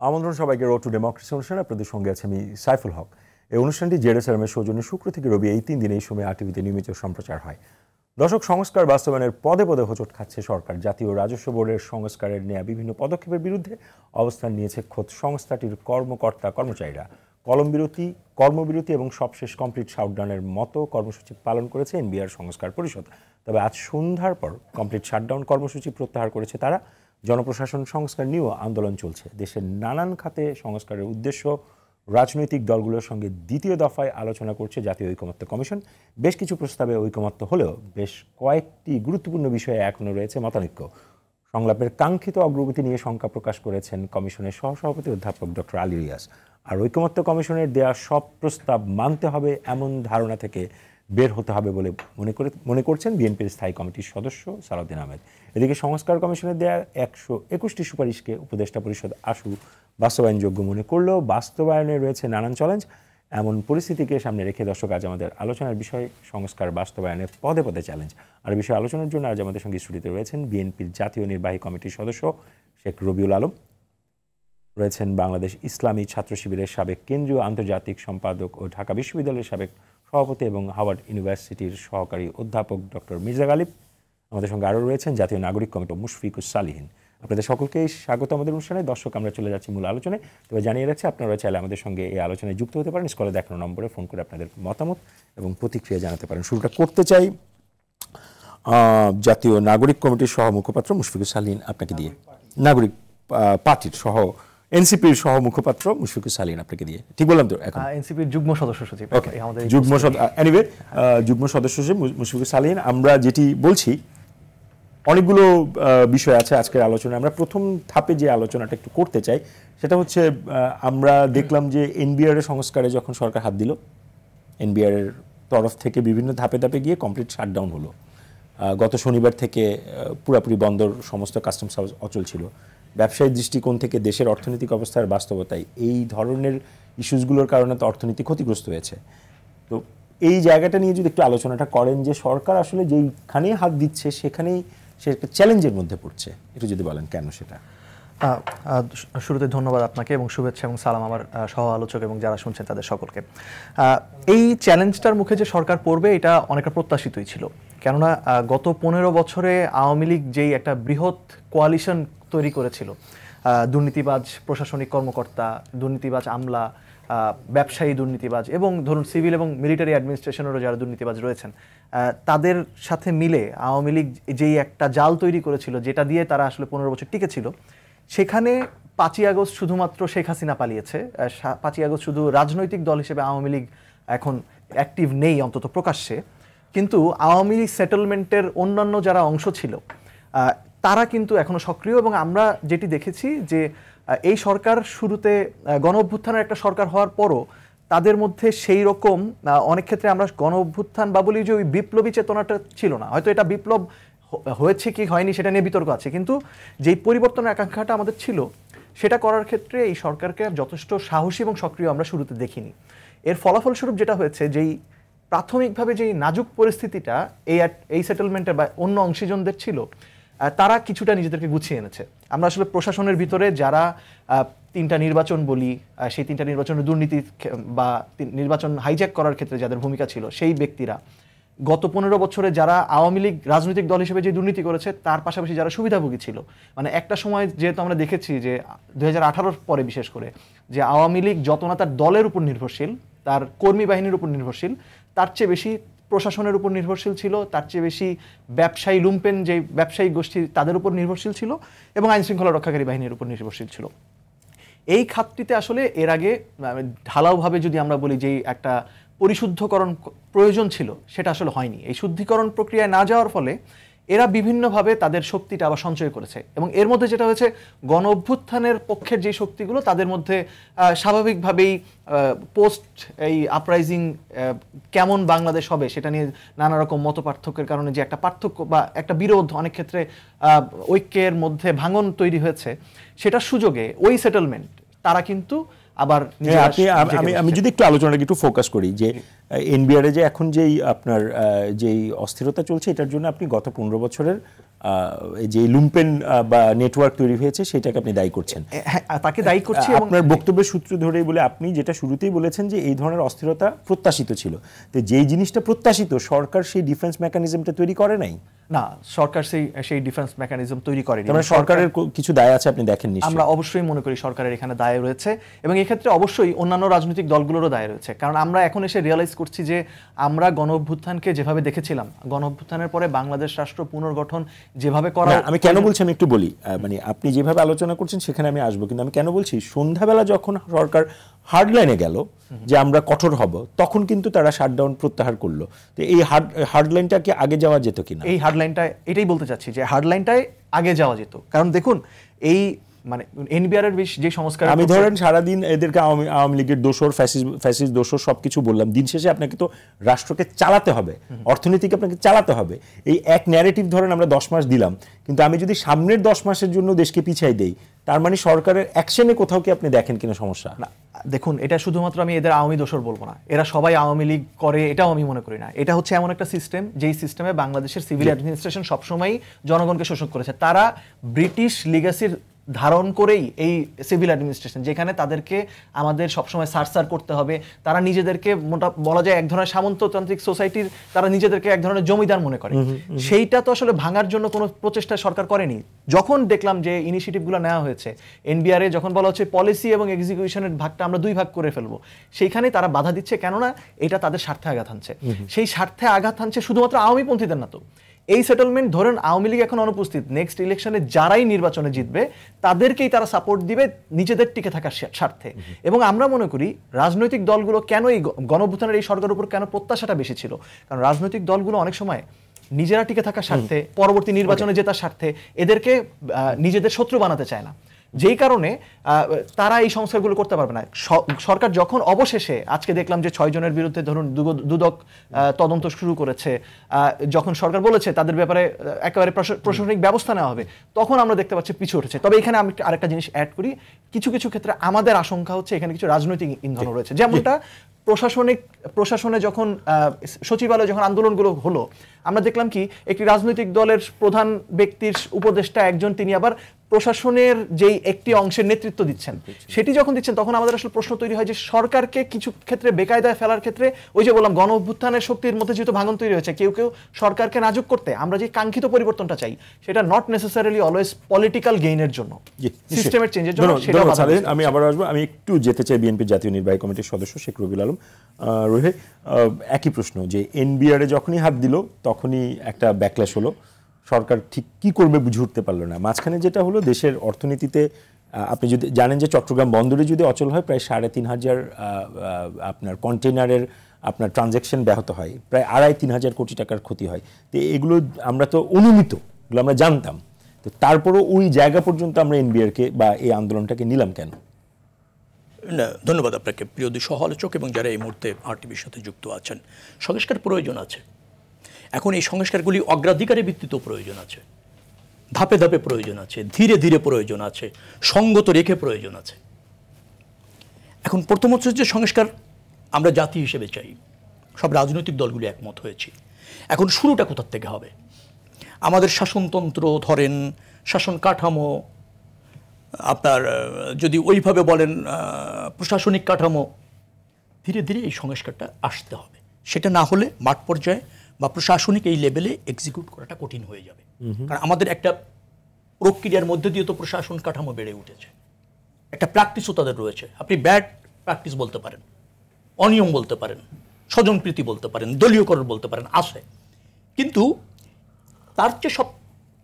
আমন্ত্রণ সবাইকে road two democracy অনুষ্ঠানে আপনাদের সঙ্গে আছে আমি সাইফুল হক। এই অনুষ্ঠানটি জেডএসআরএমের সৌজন্যে শুক্র থেকে রবি এই 3 দিন এই সময় আরটিভিতে নিয়মিত সম্প্রচার হয়। দর্শক, সংস্কার বাস্তবায়নের পদে পদে হোঁচট খাচ্ছে সরকার। জাতীয় রাজস্ব বোর্ডের সংস্কারের নেওয়া বিভিন্ন পদক্ষেপের বিরুদ্ধে অবস্থান নিয়েছে খোদ সংস্থাটির কর্মকর্তা কর্মচারীরা। কর্মবিরতি এবং সবশেষ কমপ্লিট শাটডাউনের মতো কর্মসূচি পালন করেছে এনবিআর সংস্কার পরিষদ। তবে আজ সন্ধ্যার পর কমপ্লিট শাটডাউন কর্মসূচি প্রত্যাহার করেছে তারা। জনপ্রশাসন সংস্কার নিয়েও আন্দোলন চলছে। দেশের নানান খাতে সংস্কারের উদ্দেশ্য রাজনৈতিক দলগুলোর সঙ্গে দ্বিতীয় দফায় আলোচনা করছে জাতীয় ঐকমত্য কমিশন। বেশ কিছু প্রস্তাবে ঐকমত্য হলেও বেশ কয়েকটি গুরুত্বপূর্ণ বিষয়ে এখনও রয়েছে মতানৈক্য। সংলাপের কাঙ্ক্ষিত অগ্রগতি নিয়ে শঙ্কা প্রকাশ করেছেন কমিশনের সহসভাপতি অধ্যাপক ডক্টর আলী রিয়াজ। আর ঐকমত্য কমিশনের দেয়া সব প্রস্তাব মানতে হবে এমন ধারণা থেকে বের হতে হবে বলে মনে করছেন বিএনপির স্থায়ী কমিটির সদস্য সালাউদ্দিন আহমেদ। এদিকে সংস্কার কমিশনের দেয়া 121টি সুপারিশকে উপদেষ্টা পরিষদ আশু বাস্তবায়নযোগ্য মনে করলেও বাস্তবায়নে রয়েছে নানান চ্যালেঞ্জ। এমন পরিস্থিতিকে সামনে রেখে দর্শক, আজ আমাদের আলোচনার বিষয় সংস্কার বাস্তবায়নের পদে পদে চ্যালেঞ্জ। আর বিষয়ে আলোচনার জন্য আজ আমাদের সঙ্গে স্টুডিওতে রয়েছেন বিএনপির জাতীয় নির্বাহী কমিটির সদস্য শেখ রবিউল আলম, রয়েছেন বাংলাদেশ ইসলামী ছাত্র শিবিরের সাবেক কেন্দ্রীয় আন্তর্জাতিক সম্পাদক ও ঢাকা বিশ্ববিদ্যালয়ের সাবেক সভাপতি এবং হার্ভার্ড ইউনিভার্সিটির সহকারী অধ্যাপক ডক্টর মির্জা গালিব। আমাদের সঙ্গে আরও রয়েছেন জাতীয় নাগরিক কমিটি মুশফিকুস সালিহিন। আপনাদের সকলকেই স্বাগত আমাদের অনুষ্ঠানে। দর্শক, আমরা চলে যাচ্ছি মূল আলোচনায়। তবে জানিয়ে রাখছি, আপনারা চাইলে আমাদের সঙ্গে এই আলোচনায় যুক্ত হতে পারেন। স্ক্রিনে দেখানো নম্বরে ফোন করে আপনাদের মতামত এবং প্রতিক্রিয়া জানাতে পারেন। শুরুটা করতে চাই জাতীয় নাগরিক কমিটির সহ মুখপাত্র মুশফিকুস সালিহিন আপনাকে দিয়ে, নাগরিক পার্টির সহ এনসিপির সহ মুখপাত্র মুশফিকুস সালিহিন আপনাকে দিয়ে। ঠিক বললাম তো? এখন এনসিপির যুগ্ম সদস্য সচিব, যুগ্ম সদস্য সচিব মুশফিকুস সালিহিন। আমরা যেটি বলছি, অনেকগুলো বিষয় আছে আজকের আলোচনায়। আমরা প্রথম ধাপে যে আলোচনাটা একটু করতে চাই সেটা হচ্ছে, আমরা দেখলাম যে এনবিআর এর সংস্কারে যখন সরকার হাত দিল, এনবিআর এর তরফ থেকে বিভিন্ন ধাপে ধাপে গিয়ে কমপ্লিট শাটডাউন হলো। গত শনিবার থেকে পুরোপুরি বন্দর, সমস্ত কাস্টমস হাউস অচল ছিল। ব্যবসায়িক দৃষ্টিকোণ থেকে দেশের অর্থনৈতিক অবস্থার বাস্তবতায় এই ধরনের ইস্যুসগুলোর কারণে তো অর্থনীতি ক্ষতিগ্রস্ত হয়েছে। তো এই জায়গাটা নিয়ে যদি একটু আলোচনাটা করেন যে সরকার আসলে যেইখানে হাত দিচ্ছে সেখানেই সে একটা চ্যালেঞ্জের মধ্যে পড়ছে, একটু যদি বলেন কেন সেটা। শুরুতে ধন্যবাদ আপনাকে এবং শুভেচ্ছা এবং সালাম আমার সহ আলোচক এবং যারা শুনছেন তাদের সকলকে। এই চ্যালেঞ্জটার মুখে যে সরকার পড়বে এটা অনেকটা প্রত্যাশিতই ছিল। কেননা গত 15 বছরে আওয়ামী লীগ যেই একটা বৃহৎ কোয়ালিশন তৈরি করেছিল, দুর্নীতিবাজ প্রশাসনিক কর্মকর্তা, দুর্নীতিবাজ আমলা, ব্যবসায়ী দুর্নীতিবাজ এবং ধরুন সিভিল এবং মিলিটারি অ্যাডমিনিস্ট্রেশনেরও যারা দুর্নীতিবাজ রয়েছেন, তাদের সাথে মিলে আওয়ামী লীগ যেই একটা জাল তৈরি করেছিল, যেটা দিয়ে তারা আসলে 15 বছর টিকে ছিল, সেখানে 5ই আগস্ট শুধুমাত্র শেখ হাসিনা পালিয়েছে। 5ই আগস্ট শুধু রাজনৈতিক দল হিসেবে আওয়ামী লীগ এখন অ্যাক্টিভ নেই, অন্তত প্রকাশ্যে। কিন্তু আওয়ামী লীগ সেটেলমেন্টের অন্যান্য যারা অংশ ছিল তারা কিন্তু এখনো সক্রিয়। এবং আমরা যেটি দেখেছি যে এই সরকার শুরুতে গণ অভ্যুত্থানের একটা সরকার হওয়ার পরও তাদের মধ্যে সেই রকম অনেক ক্ষেত্রে আমরা গণ অভ্যুত্থান বা বলি যে ওই বিপ্লবী চেতনাটা ছিল না। হয়তো এটা বিপ্লব হয়েছে কি হয়নি সেটা নিয়ে বিতর্ক আছে, কিন্তু যেই পরিবর্তনের আকাঙ্ক্ষাটা আমাদের ছিল সেটা করার ক্ষেত্রে এই সরকারকে যথেষ্ট সাহসী এবং সক্রিয় আমরা শুরুতে দেখিনি। এর ফলাফলস্বরূপ যেটা হয়েছে, যেই প্রাথমিকভাবে যেই নাজুক পরিস্থিতিটা এই সেটেলমেন্টের বা অন্য অংশীজনদের ছিল, তারা কিছুটা নিজেদেরকে গুছিয়ে এনেছে। আমরা আসলে প্রশাসনের ভিতরে যারা 3টা নির্বাচন বলি, সেই 3টা নির্বাচনের দুর্নীতি বা নির্বাচন হাইজ্যাক করার ক্ষেত্রে যাদের ভূমিকা ছিল, সেই ব্যক্তিরা গত 15 বছরে যারা আওয়ামী লীগ রাজনৈতিক দল হিসেবে যে দুর্নীতি করেছে তার পাশাপাশি যারা সুবিধাভোগী ছিল, মানে একটা সময় যেহেতু আমরা দেখেছি যে 2018 পরে বিশেষ করে যে আওয়ামী লীগ যত না তার দলের উপর নির্ভরশীল, তার কর্মী বাহিনীর উপর নির্ভরশীল, তার চেয়ে বেশি প্রশাসনের উপর নির্ভরশীল ছিল, তার চেয়ে বেশি ব্যবসায়ী লুম্পেন যে ব্যবসায়িক গোষ্ঠী তাদের উপর নির্ভরশীল ছিল এবং আইনশৃঙ্খলা রক্ষাকারী বাহিনীর উপর নির্ভরশীল ছিল। এই খাতটিতে আসলে এর আগে ঢালাওভাবে যদি আমরা বলি যে একটা পরিশুদ্ধকরণ প্রয়োজন ছিল, সেটা আসলে হয়নি। এই শুদ্ধিকরণ প্রক্রিয়ায় না যাওয়ার ফলে এরা বিভিন্নভাবে তাদের শক্তিটা আবার সঞ্চয় করেছে এবং এর মধ্যে যেটা হয়েছে, গণ অভ্যুত্থানের পক্ষের যে শক্তিগুলো তাদের মধ্যে স্বাভাবিকভাবেই পোস্ট এই আপরাইজিং কেমন বাংলাদেশ হবে সেটা নিয়ে নানা রকম মত পার্থক্যের কারণে যে একটা পার্থক্য বা একটা বিরোধ, অনেক ক্ষেত্রে ঐক্যের মধ্যে ভাঙন তৈরি হয়েছে, সেটার সুযোগে ওই সেটেলমেন্ট তারা কিন্তু আবার আমি যদি একটু আলোচনাটাকে একটু ফোকাস করি যে এনবিআর যে এখন যেই আপনার যেই অস্থিরতা চলছে, এটার জন্য আপনি গত 15 বছরের এই যে লুম্পেন বা নেটওয়ার্ক তৈরি হয়েছে সেটাকে আপনি দায়ী করছেন? হ্যাঁ, তাকে দায়ী করছি। আপনার বক্তব্যের সূত্র ধরেই বলে আপনি যেটা শুরুতেই বলেছেন যে এই ধরনের অস্থিরতা প্রত্যাশিত ছিল, তো যেই জিনিসটা প্রত্যাশিত সরকার সেই ডিফেন্স মেকানিজমটা তৈরি করে নাই। না, সরকার সেই ডিফেন্স মেকানিজম তৈরি করেনি। মানে সরকারের কিছু দায় আছে আপনি দেখেন নিশ্চয়ই। আমরা অবশ্যই মনে করি সরকারের এখানে দায় রয়েছে, এবং এই ক্ষেত্রে অবশ্যই অন্যান্য রাজনৈতিক দলগুলোরও দায় রয়েছে। কারণ আমরা এখন এসে রিয়েলাইজ করছি যে আমরা গণঅভ্যুত্থানকে যেভাবে দেখেছিলাম, গণঅভ্যুত্থানের পরে বাংলাদেশ রাষ্ট্র পুনর্গঠন যেভাবে করা, আমি কেন বলছি আমি একটু বলি, মানে আপনি যেভাবে আলোচনা করছেন সেখানে আমি আসবো, কিন্তু আমি কেন বলছি সন্ধ্যাবেলা যখন সরকার হার্ডলাইনে গেল যে আমরা কঠোর হব, তখন কিন্তু তারা শাটডাউন প্রত্যাহার করলো। তো এই হার্ডলাইনটা কি আগে যাওয়া যেত কিনা? এই হার্ডলাইনটা, এটাই বলতে চাচ্ছি যে হার্ডলাইনটায় আগে যাওয়া যেত। কারণ দেখুন, এই মানে এনবিআর এর যে সংস্কার, আমি ধরেন সারাদিন এদেরকে আওয়ামী লীগের দোসর, ফ্যাসিস্ট দোসর সবকিছু বললাম, দিন শেষে আপনাকে তো রাষ্ট্রকে চালাতে হবে, অর্থনীতিকে আপনাকে চালাতে হবে। এই এক ন্যারেটিভ ধরেন আমরা 10 মাস দিলাম, কিন্তু আমি যদি সামনের 10 মাসের জন্য দেশকে পিছাই দেই, তার মানে সরকারের অ্যাকশনে কোথাও কি আপনি দেখেন কিনা সমস্যা? না, দেখুন, এটা শুধুমাত্র আমি এদের আওয়ামী দোসর বলবো না, এরা সবাই আওয়ামী লীগ করে এটাও আমি মনে করি না। এটা হচ্ছে এমন একটা সিস্টেম, যেই সিস্টেমে বাংলাদেশের সিভিল অ্যাডমিনিস্ট্রেশন সবসময়ই জনগণকে শোষণ করেছে। তারা ব্রিটিশ লিগ্যাসির ধারণ করেই এই সিভিল অ্যাডমিনিস্ট্রেশন, যেখানে তাদেরকে আমাদের সবসময় সারসার করতে হবে, তারা নিজেদেরকে মোটা বলা যায় এক ধরনের সামন্ততান্ত্রিক সোসাইটির, তারা নিজেদেরকে এক ধরনের জমিদার মনে করে। সেইটা তো আসলে ভাঙার জন্য কোনো প্রচেষ্টা সরকার করেনি। যখন দেখলাম যে ইনিশিয়েটিভগুলো নেওয়া হয়েছে, এনবিআরে যখন বলা হচ্ছে পলিসি এবং এক্সিকিউশনের ভাগটা আমরা 2 ভাগ করে ফেলবো, সেইখানেই তারা বাধা দিচ্ছে, কেননা এটা তাদের স্বার্থে আঘাত হানছে। সেই স্বার্থে আঘাত হানছে শুধুমাত্র আওয়ামীপন্থীদের না তো। এই সেটেলমেন্ট ধরুন আওয়ামী লীগ এখন অনুপস্থিত, নেক্সট ইলেকশনে যারাই নির্বাচনে জিতবে তাদেরকেই তারা সাপোর্ট দিবে নিজেদের টিকে থাকার স্বার্থে। এবং আমরা মনে করি রাজনৈতিক দলগুলো কেন এই গণঅভ্যুত্থানের এই সরকারের উপর কেন প্রত্যাশাটা বেশি ছিল, কারণ রাজনৈতিক দলগুলো অনেক সময় নিজেরা টিকে থাকার স্বার্থে, পরবর্তী নির্বাচনে জেতার স্বার্থে এদেরকে নিজেদের শত্রু বানাতে চায় না। যেই কারণে তারা এই সংস্কারগুলো করতে পারবে না। সরকার যখন অবশেষে আজকে দেখলাম যে 6 জনের বিরুদ্ধে ধরুন দুদক তদন্ত শুরু করেছে, যখন সরকার বলেছে তাদের ব্যাপারে একেবারে প্রশাসনিক ব্যবস্থা নেওয়া হবে, তখন আমরা দেখতে পাচ্ছি পিছু উঠেছে। তবে এখানে আমি আরেকটা জিনিস অ্যাড করি, কিছু কিছু ক্ষেত্রে আমাদের আশঙ্কা হচ্ছে এখানে কিছু রাজনৈতিক ইন্ধন রয়েছে। যেমনটা প্রশাসনে যখন সচিবালয়ে যখন আন্দোলনগুলো হলো, আমরা দেখলাম কি একটি রাজনৈতিক দলের প্রধান ব্যক্তির উপদেষ্টা একজন, তিনি আবার প্রশাসনের যেই একটি অংশের নেতৃত্ব দিচ্ছেন, সেটি যখন দিচ্ছেন তখন আমাদের আসলে প্রশ্ন তৈরি হয় যে সরকারকে কিছু ক্ষেত্রে বেকায়দায় ফেলার ক্ষেত্রে, ওই যে বললাম গণ অভ্যুত্থানের শক্তির মধ্যে যেহেতু ভাঙন তৈরি হয়েছে, কেউ কেউ সরকারকে নাজুক করতে, আমরা যে কাঙ্ক্ষিত পরিবর্তনটা চাই সেটা নট নেসেসারিলি অলওয়েজ পলিটিক্যাল গেইনের জন্য, সিস্টেমের চেঞ্জের জন্য। আমি আবার আসবো, আমি একটু যেতে চাই বিএনপির জাতীয় নির্বাহী কমিটির সদস্য শেখ রবিউল আলম। রোহে, একই প্রশ্ন, যে এনবিআরে যখনই হাত দিল তখনই একটা ব্যাকল্যাশ হলো, সরকার ঠিক কি করবে বুঝে উঠতে পারলো না। মাঝখানে যেটা হলো, দেশের অর্থনীতিতে আপনি যদি জানেন যে চট্টগ্রাম বন্দরে যদি অচল হয়, প্রায় 3,500 আপনার কন্টেনারের আপনার ট্রানজ্যাকশন ব্যাহত হয়, প্রায় 2,500-3,000 কোটি টাকার ক্ষতি হয়। তো এগুলো আমরা তো অনুমিত, এগুলো আমরা জানতাম, তো তারপরও ওই জায়গা পর্যন্ত আমরা এনবিআরকে বা এই আন্দোলনটাকে নিলাম কেন? না, ধন্যবাদ আপনাকে প্রিয় দুই সহ আলোচক এবং যারা এই মুহূর্তে আরটিভির সাথে যুক্ত আছেন। সংস্কার প্রয়োজন আছে, এখন এই সংস্কারগুলি অগ্রাধিকারের ভিত্তিতেও প্রয়োজন আছে, ধাপে ধাপে প্রয়োজন আছে, ধীরে ধীরে প্রয়োজন আছে, সঙ্গত রেখে প্রয়োজন আছে। এখন প্রথম হচ্ছে যে সংস্কার আমরা জাতি হিসেবে চাই, সব রাজনৈতিক দলগুলি একমত হয়েছি। এখন শুরুটা কোথার থেকে হবে? আমাদের শাসনতন্ত্র ধরেন, শাসন কাঠামো, আপনার যদি ওইভাবে বলেন প্রশাসনিক কাঠামো, ধীরে ধীরে এই সংস্কারটা আসতে হবে। সেটা না হলে মাঠ পর্যায়ে বা প্রশাসনিক এই লেভেলে এক্সিকিউট করাটা কঠিন হয়ে যাবে। কারণ আমাদের একটা প্রক্রিয়ার মধ্যে দিয়ে তো প্রশাসন কাঠামো বেড়ে উঠেছে, একটা প্র্যাকটিসও তাদের রয়েছে। আপনি ব্যাড প্র্যাকটিস বলতে পারেন, অনিয়ম বলতে পারেন, স্বজনপ্রীতি বলতে পারেন, দলীয়করণ বলতে পারেন, আছে। কিন্তু তার চেয়ে সব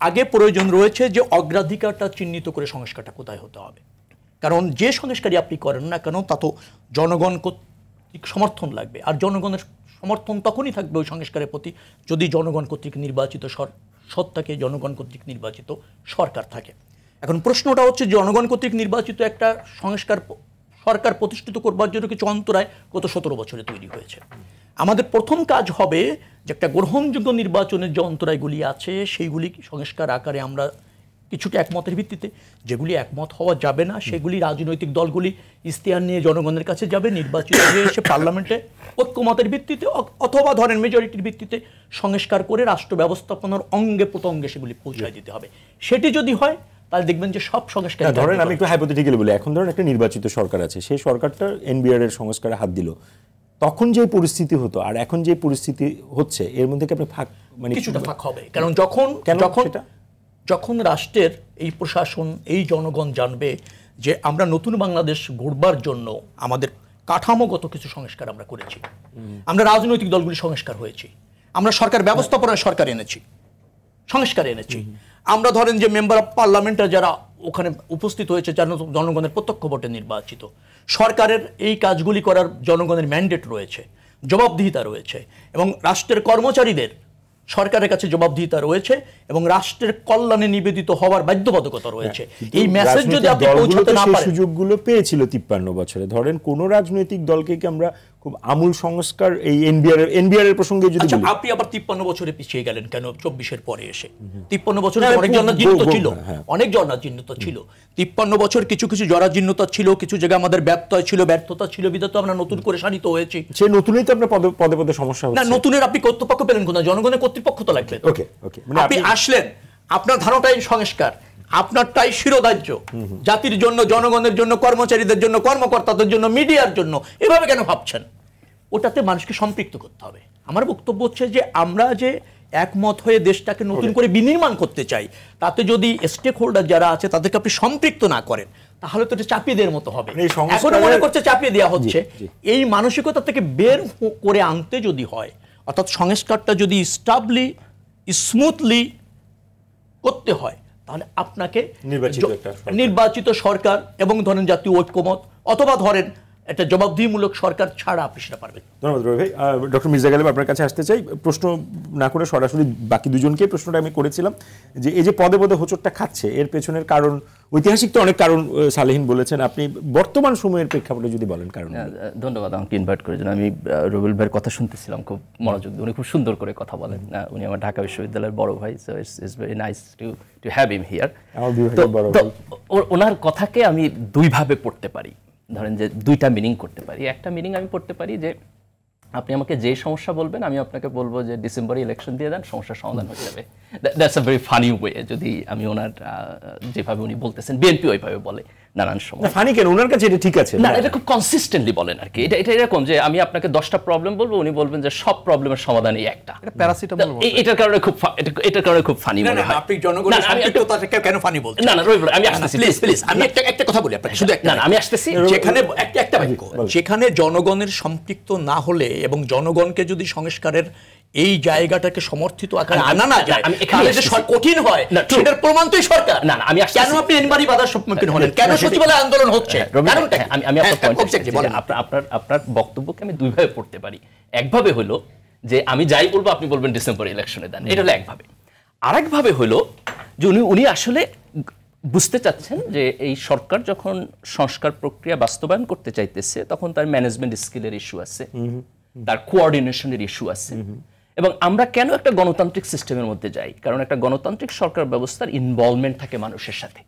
আগে প্রয়োজন রয়েছে যে অগ্রাধিকারটা চিহ্নিত করে সংস্কারটা কোথায় হতে হবে। কারণ যে সংস্কারই আপনি করেন না কেন, তা তো জনগণ কর্তৃক সমর্থন লাগবে, আর জনগণের সমর্থন তখনই থাকবে ওই সংস্কারের প্রতি যদি জনগণ কর্তৃক নির্বাচিত সত্তাকে জনগণ কর্তৃক নির্বাচিত সরকার থাকে। এখন প্রশ্নটা হচ্ছে জনগণ কর্তৃক নির্বাচিত একটা সরকার প্রতিষ্ঠিত করবার জন্য কিছু অন্তরায় গত 17 বছরে তৈরি হয়েছে। আমাদের প্রথম কাজ হবে যে একটা গ্রহণযোগ্য নির্বাচনের যে অন্তরায়গুলি আছে সেইগুলি সংস্কার আকারে আমরা কিছুটা একমতের ভিত্তিতে, যেগুলি একমত হওয়া যাবে না সেগুলি রাজনৈতিক দলগুলি ইশতেহার নিয়ে জনগণের কাছে যাবে, নির্বাচিত হয়ে এসে পার্লামেন্টে ঐক্যমতের ভিত্তিতে অথবা ধরেন মেজরিটির ভিত্তিতে সংস্কার করে রাষ্ট্র ব্যবস্থাপনার অঙ্গে প্রত্যঙ্গে সেগুলি পৌঁছায় দিতে হবে। সেটি যদি হয় তাহলে দেখবেন যে সব সংস্কার, ধরেন আমি একটু হাইপোথেটিক্যালি বলি, এখন ধরেন একটা নির্বাচিত সরকার আছে, সেই সরকারটা এনবিআর এর সংস্কারে হাত দিল, তখন যে পরিস্থিতি হতো আর এখন যে পরিস্থিতি হচ্ছে এর মধ্যে কি আপনি ফাঁক, মানে কিছুটা ফাঁক হবে? কারণ যখন রাষ্ট্রের এই প্রশাসন, এই জনগণ জানবে যে আমরা নতুন বাংলাদেশ গড়বার জন্য আমাদের কাঠামোগত কিছু সংস্কার আমরা করেছি, আমরা রাজনৈতিক দলগুলি সংস্কার হয়েছি, আমরা সরকার ব্যবস্থাপনায় সংস্কার এনেছি, আমরা ধরেন যে মেম্বার অফ পার্লামেন্টে যারা ওখানে উপস্থিত হয়েছে যারা জনগণের প্রত্যক্ষ ভোটে নির্বাচিত, সরকারের এই কাজগুলি করার জনগণের ম্যান্ডেট রয়েছে, জবাবদিহিতা রয়েছে, এবং রাষ্ট্রের কর্মচারীদের সরকারের কাছে জবাবদিহিতা রয়েছে এবং রাষ্ট্রের কল্যাণে নিবেদিত হওয়ার বাধ্যবাধকতা রয়েছে। এই মেসেজ যদি আপনি পৌঁছাতে না পারেন, সুযোগগুলো পেয়েছিল 53 বছরে, ধরেন কোন রাজনৈতিক দলকে কি আমরা খুব আমূল সংস্কার এই এনবিআর এর প্রসঙ্গে যদি বলি, আপনি আবার 53 বছরে পিছিয়ে গেলেন কেন 24-এর পরে এসে? 53 বছরে অনেক জরাজীর্ণতা ছিল, অনেক জরাজীর্ণতা ছিল। 53 বছর কিছু কিছু জরাজীর্ণতা ছিল, কিছু জায়গায় আমাদের ব্যর্থতা ছিল বিধাত আমরা নতুন করে শানিত হয়েছি। সেই নতুনই তো আপনার পদে পদে সমস্যা হচ্ছে। না, নতুনের আপনি কর্তৃপক্ষ পেলেন কোন? জনগণের কর্তৃপক্ষ তো লাগবে। ওকে, আপনি আসলেন, আপনার ধারণাটাই সংস্কার, আপনারটাই শিরোধার্য, জাতির জন্য, জনগণের জন্য, কর্মচারীদের জন্য, কর্মকর্তাদের জন্য, মিডিয়ার জন্য, এভাবে কেন ভাবছেন? ওটাতে মানুষকে সম্পৃক্ত করতে হবে। আমার বক্তব্য হচ্ছে যে আমরা যে একমত হয়ে দেশটাকে নতুন করে বিনির্মাণ করতে চাই, তাতে যদি স্টেক হোল্ডার যারা আছে তাদেরকে আপনি সম্পৃক্ত না করেন তাহলে তো এটা চাপিয়ে দেওয়ার মতো হবে। এখন মনে করছে চাপিয়ে দেওয়া হচ্ছে। এই মানসিকতা থেকে বের করে আনতে যদি হয়, অর্থাৎ সংস্কারটা যদি স্মুথলি করতে হয়, তাহলে আপনাকে নির্বাচিত সরকার এবং ধরেন জাতীয় ঐক্যমত অথবা ধরেন একটা জবাবদিহিমূলক সরকার ছাড়া আপনি সেটা পারবেন। ধন্যবাদ ভাই। ডক্টর মির্জা গালিব, আপনার কাছে আসতে চাই। প্রশ্ন না করে সরাসরি বাকি দুজনকে প্রশ্নটা আমি করেছিলাম যে এই যে পদে পদে হোঁচটটা খাচ্ছে এর পেছনের কারণ ঐতিহাসিক তো অনেক কারণ সালেহীন বলেছেন, আপনি বর্তমান সময়ের প্রেক্ষাপটে যদি বলেন কারণ। ধন্যবাদ আমাকে ইনভাইট করার জন্য। আমি রুবেল ভাইয়ের কথা শুনতেছিলাম খুব মনোযোগ দিয়ে, উনি খুব সুন্দর করে কথা বলেন। উনি আমার ঢাকা বিশ্ববিদ্যালয়ের বড় ভাই, so it's very nice to have him here. তো ওনার কথাকে আমি দুইভাবে পড়তে পারি, ধরেন যে দুইটা মিনিং করতে পারি। একটা মিনিং আমি পড়তে পারি যে আপনি আমাকে যে সমস্যা বলবেন আমি আপনাকে বলবো যে ডিসেম্বরে ইলেকশন দিয়ে দেন, সমস্যার সমাধান হয়ে যাবে। That's a very funny way. যদি আমি ওনার যেভাবে উনি বলতেছেন, বিএনপি ওইভাবে বলে নানান সময়। ফানি কেন? ওনার কাছে এটা ঠিক আছে না, এটা খুব কনসিস্টেন্টলি বলেন আর কি। এটা এরকম যে আমি আপনাকে 10টা প্রবলেম বলবো, উনি বলবেন যে সব প্রবলেমের সমাধান এই একটা। এটার কারণে খুব ফানি মনে হয়। আপনি জনগণের সম্পৃক্ততাকে কেন ফানি বলছেন? না রবিবার, আমি আসতেছি, প্লিজ আমি একটা কথা বলি আপনাকে, শুধু একটা। না, আমি আসতেছি। একটা বাক্য, যেখানে জনগণের সম্পৃক্ত না হলে এবং জনগণকে যদি সংস্কারের এই জায়গাটাকে সমর্থিত আকারে আনা না যায়, তাহলে যে কঠিন হয় সেটার প্রমাণ তো সরকার। না, আমি কেন আপনি এনবারই বাধার সম্মুখীন হলেন? কেন সচিবালয় আন্দোলন হচ্ছে? আমি আপনার বক্তব্যকে আমি দুইভাবে পড়তে পারি। একভাবে হলো যে আমি যাই বলবো আপনি বলবেন ডিসেম্বর ইলেকশনে দেন, এটা হলো একভাবে। আরেকভাবে হলো যে উনি আসলে বুঝতে চাচ্ছেন যে এই সরকার যখন সংস্কার প্রক্রিয়া বাস্তবায়ন করতে চাইতেছে তখন তার ম্যানেজমেন্ট স্কিলের ইস্যু আছে, তার কোঅর্ডিনেশনের ইস্যু আছে। এবং আমরা কেন একটা গণতান্ত্রিক সিস্টেমের মধ্যে যাই? কারণ একটা গণতান্ত্রিক সরকার ব্যবস্থার ইনভলভমেন্ট থাকে মানুষের সাথে,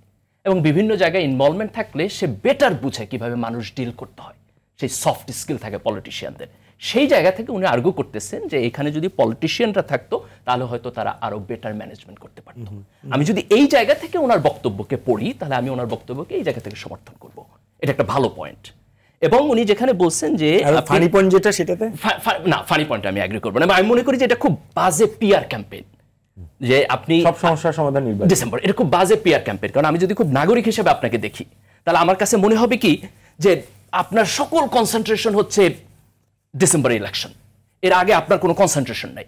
এবং বিভিন্ন জায়গায় ইনভলভমেন্ট থাকলে সে বেটার বুঝে কিভাবে মানুষ ডিল করতে হয়, সেই সফট স্কিল থাকে পলিটিশিয়ানদের। সেই জায়গা থেকে উনি আর্গু করতেছেন যে এখানে যদি পলিটিশিয়ানরা থাকতো তাহলে হয়তো তারা আরো বেটার ম্যানেজমেন্ট করতে পারত। আমি যদি এই জায়গা থেকে ওনার বক্তব্যকে পড়ি তাহলে আমি ওনার বক্তব্যকে এই জায়গা থেকে সমর্থন করব। এটা একটা ভালো পয়েন্ট। এবং উনি যেখানে বলছেন যে ফানি পয়েন্ট যেটা, সেটাতে না, ফানি পয়েন্ট আমি এগ্রি করব না। আমি মনে করি যে এটা খুব বাজে পিআর ক্যাম্পেইন, যে আপনি সব সমস্যার সমাধান ডিসেম্বর, এটা খুব বাজে পিআর ক্যাম্পেইন। কারণ আমি যদি খুব নাগরিক হিসেবে আপনাকে দেখি তাহলে আমার কাছে মনে হবে কি যে আপনার সকল কনসেন্ট্রেশন হচ্ছে ডিসেম্বর ইলেকশন, এর আগে আপনার কোনো কনসেন্ট্রেশন নাই।